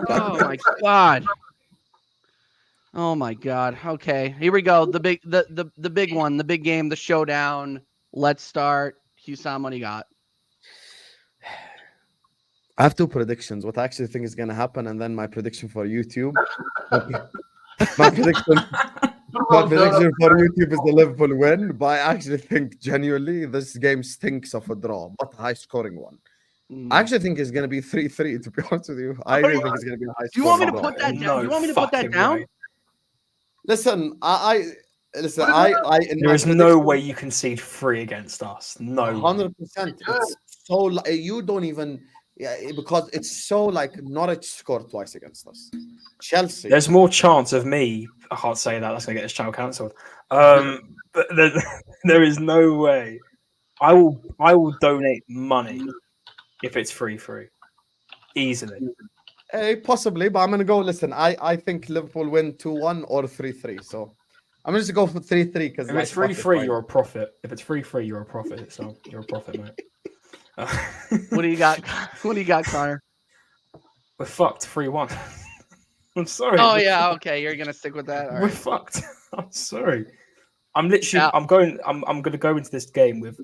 Oh my god. Oh my god. Okay, here we go. The big one, the big game, the showdown. Let's start. Husam, what do you got? I have two predictions. What I actually think is gonna happen, and then my prediction for YouTube. my prediction for YouTube is the Liverpool win, but I actually think genuinely this game stinks of a draw, but a high-scoring one. I actually think it's gonna be 3-3. To be honest with you, I really think it's gonna be a high. Do you want me to draw. put that down? No Do you want me to put that fucking down? way. Listen, in There my is no prediction, way you concede 3 against us. No. 100%. It's so you don't even because it's so like Norwich scored twice against us. Chelsea. There's more chance of me. I can't say that. That's gonna get this channel cancelled. But there is no way. I will donate money if it's 3-3 easily. Possibly, but I'm gonna go. Listen, I think Liverpool win 2-1 or 3-3. So I'm just gonna go for 3-3 because If it's 3-3, you're a profit. If it's 3-3, you're a profit. So you're a profit, mate. What do you got? What do you got, Connor? We're fucked. 3-1. I'm sorry. Oh yeah, okay. You're gonna stick with that. All We're right. fucked. I'm sorry. I'm literally. Yeah. I'm gonna go into this game with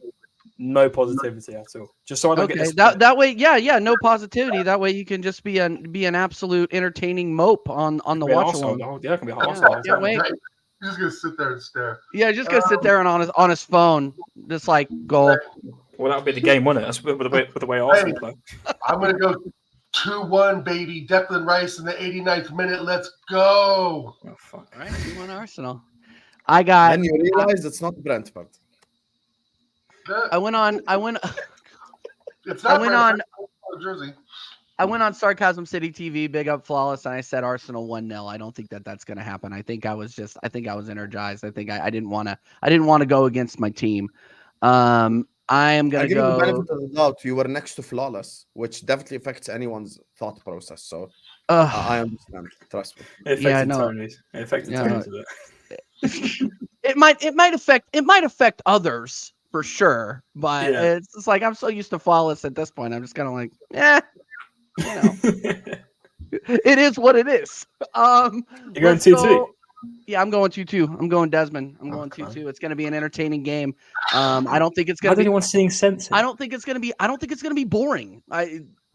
no positivity at all. Just so I don't get Okay. this. That way, yeah. No positivity. That way you can just be an absolute entertaining mope on the watch along. Yeah, it can be hard. Yeah, can't wait. He's just gonna sit there and stare. Yeah, just gonna sit there and on his phone, just like goal. Well, that would be the game, wouldn't it? That's with the way Arsenal play. I'm gonna go 2-1, baby. Declan Rice in the 89th minute. Let's go. Oh, fuck. All right, 2-1 Arsenal. I got. And you realize it's not Brentford. I went on. It's not I went on. Jersey. I went on Sarcasm City TV, big up Flawless, and I said Arsenal 1-0. I don't think that's going to happen. I think I was energized. I think I didn't want to go against my team. I am going to give you the go. benefit of the doubt. You were next to Flawless, which definitely affects anyone's thought process. So I understand. Trust me. It affected Tony's. It affected Tony's a bit. It might affect others for sure, but it's just like I'm so used to Flawless at this point. I'm just kind of like, you know, it is what it is. You're going 2-2. Yeah, I'm going 2-2. I'm going Desmond. I'm going 2-2. It's going to be an entertaining game. I don't think it's going to be. Anyone seeing sense? I don't think it's going to be boring.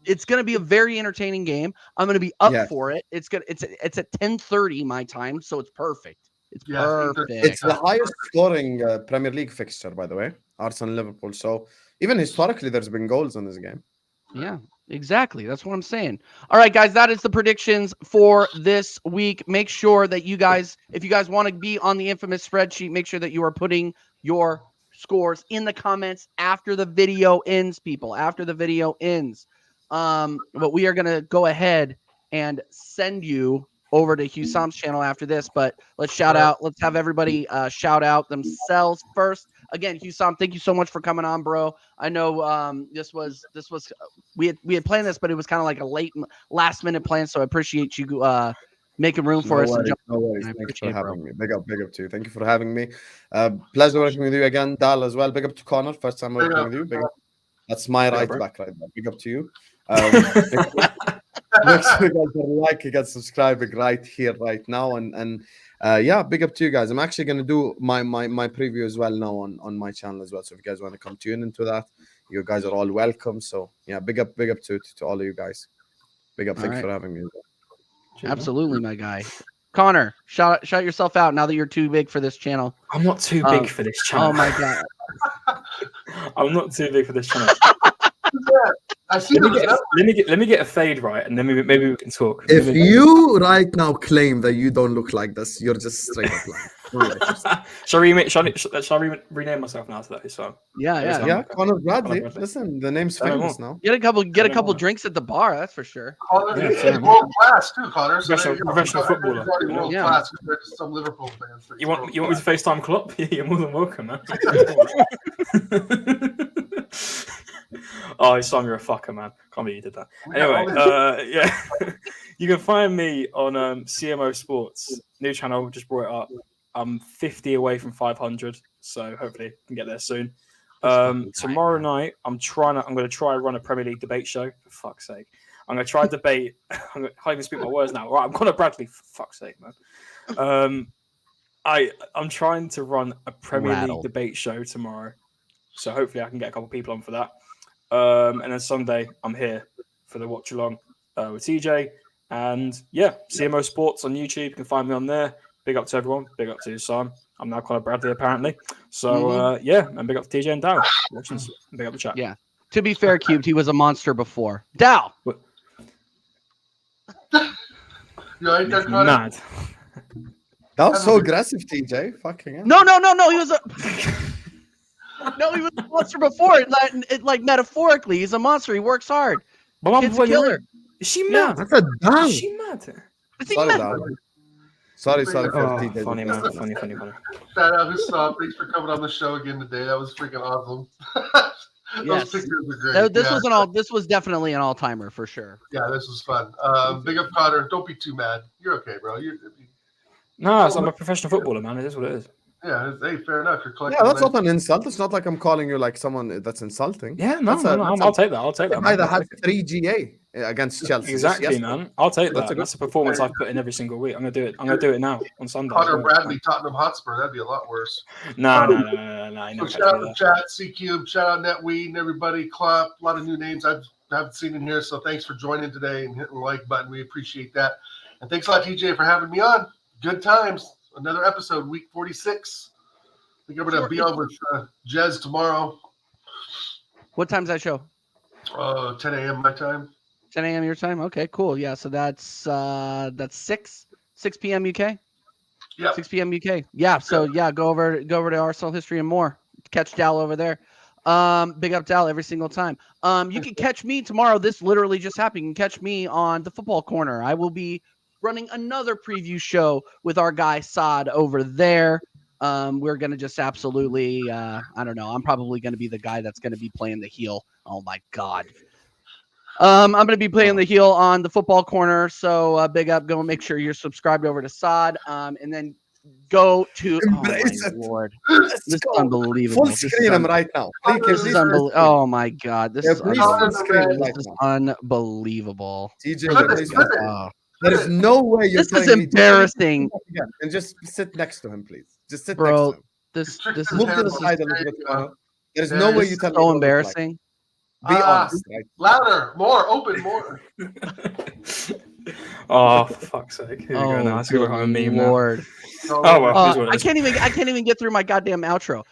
It's going to be a very entertaining game. I'm going to be up for it. It's at 10:30 my time, so it's perfect. It's perfect. It's the highest scoring Premier League fixture, by the way, Arsenal Liverpool. So even historically, there's been goals in this game. Yeah, exactly. That's what I'm saying. All right, guys, that is the predictions for this week. Make sure that you guys, if you guys want to be on the infamous spreadsheet, make sure that you are putting your scores in the comments after the video ends, people. After the video ends. But we are going to go ahead and send you over to Husam's channel after this, but let's have everybody shout out themselves first. Again, Husam, thank you so much for coming on, bro. I know this was we had planned this, but it was kind of like a last minute plan, so I appreciate you making room for us. No worries. Thank you for having me. Big up to you. Thank you for having me. Pleasure working with you again, Dal, as well. Big up to Connor, first time working with you. Big up. That's my right back right there. Big up to you. Make sure you guys are liking and subscribing right here, right now, and big up to you guys. I'm actually gonna do my preview as well now on my channel as well. So if you guys want to come tune into that, you guys are all welcome. So yeah, big up to all of you guys. Big up, thanks for having me. Absolutely, my guy. Connor, shout yourself out now that you're too big for this channel. I'm not too big for this channel. Oh my god. I'm not too big for this channel. I see Let those numbers. me get a fade right, and then maybe we can talk. If you right now claim that you don't look like this, you're just straight up lying. Shall I rename myself now to that? So Yeah. Connor Bradley. Bradley. Listen, the name's famous now. Get a couple drinks at the bar. That's for sure. Connor, Yeah, he's world class too, Connor. So Professional footballer. World class compared to some Liverpool fans. You want me to FaceTime Klopp? You're more than welcome, man. Oh, Sam, you're a fucker, man. Can't believe you did that. Anyway, yeah. You can find me on CMO Sports. New channel, just brought it up. I'm 50 away from 500, so hopefully I can get there soon. Tomorrow night, I'm going to try and run a Premier League debate show. For fuck's sake. I'm going to try debate. I can't even speak my words now. Right, I'm Connor Bradley. For fuck's sake, man. I'm trying to run a Premier League debate show tomorrow. So hopefully I can get a couple people on for that. And then Sunday, I'm here for the watch along with TJ. And yeah, CMO Sports on YouTube. You can find me on there. Big up to everyone. Big up to HUSAM. I'm now Connor Bradley, apparently. So yeah, and big up to TJ and Dow. Big up the chat. Yeah. To be fair, Cubed, he was a monster before. Dow. You ain't that Connor? Mad. That was so aggressive, TJ. Fucking hell. No. He was a no. He was a monster before. Like metaphorically, he's a monster. He works hard. Kid's a killer. Is she mad? That's a damn. Is she mad? Sorry for TJ. Funny, man. Funny. Shout out HUSAM. Thanks for coming on the show again today. That was freaking awesome. Those pictures were great. This was definitely an all-timer for sure. Yeah, this was fun. Big up Connor. Don't be too mad. You're okay, bro. No, I'm a professional footballer, man. It is what it is. Yeah, hey, fair enough. You're collecting. Yeah, that's not an insult. It's not like I'm calling you like someone that's insulting. Yeah, no, I'll take that. I'll take that. I either had 3 GA against Chelsea. Exactly, man. I'll take that. That's a performance I've put in every single week. I'm gonna do it. I'm gonna do it now on Sunday. Connor Bradley, Tottenham Hotspur. That'd be a lot worse. No. So shout out to chat, C-Cube, shout out Netweed and everybody. Clap. A lot of new names I haven't seen in here. So thanks for joining today and hitting the like button. We appreciate that. And thanks a lot, TJ, for having me on. Good times. Another episode, week 46. I think I'm going to be on with Jez tomorrow. What time's that show? 10 a.m. my time. 10 a.m. your time? Okay, cool. Yeah, so that's 6 p.m. UK? Yeah. 6 p.m. UK. Yeah, so yeah, go over to Arsenal History and More. Catch Dal over there. Big up Dal every single time. You can catch me tomorrow. This literally just happened. You can catch me on the Football Corner. I will be running another preview show with our guy Saad over there. We're going to just absolutely, I don't know. I'm probably going to be the guy that's going to be playing the heel. Oh my God. I'm going to be playing the heel on the Football Corner. So big up, go and make sure you're subscribed over to Saad. And then go to, Embrace it. Lord. This is unbelievable. Full screen him right now. This is unbelievable. Oh my God. This is unbelievable. TJ, there is no way you're This is embarrassing. And just sit next to him, please. Just sit Bro, next to him. This Move to the side a little bit. There's no way you tell me. So embarrassing. Be honest. Right? Louder, more, open, more. Oh, for fuck's sake. Here we go now. Let's go on a meme Lord. now. Oh, well. I can't even get through my goddamn outro.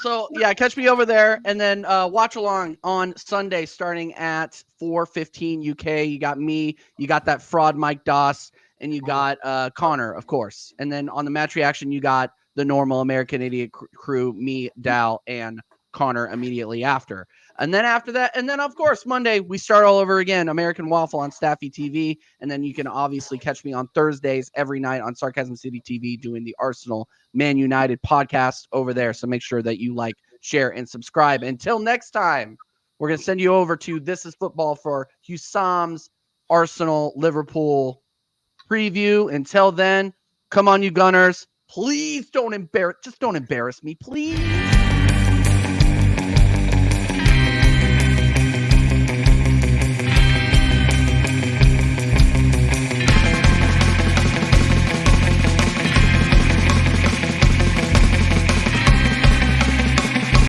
So catch me over there and then watch along on Sunday starting at 4:15 UK. You got me, you got that fraud Mike Doss, and you got Connor, of course. And then on the match reaction, you got the normal American Idiot crew, me, Dal, and Connor immediately after. And then after that, and then of course Monday we start all over again, American Waffle on Staffy TV, and then you can obviously catch me on Thursdays every night on Sarcasm City TV doing the Arsenal Man United podcast over there. So make sure that you like, share, and subscribe. Until next time, we're gonna send you over to This Is Football for HUSAM's Arsenal Liverpool preview. Until then, come on, you Gunners! Please don't embarrass me, please.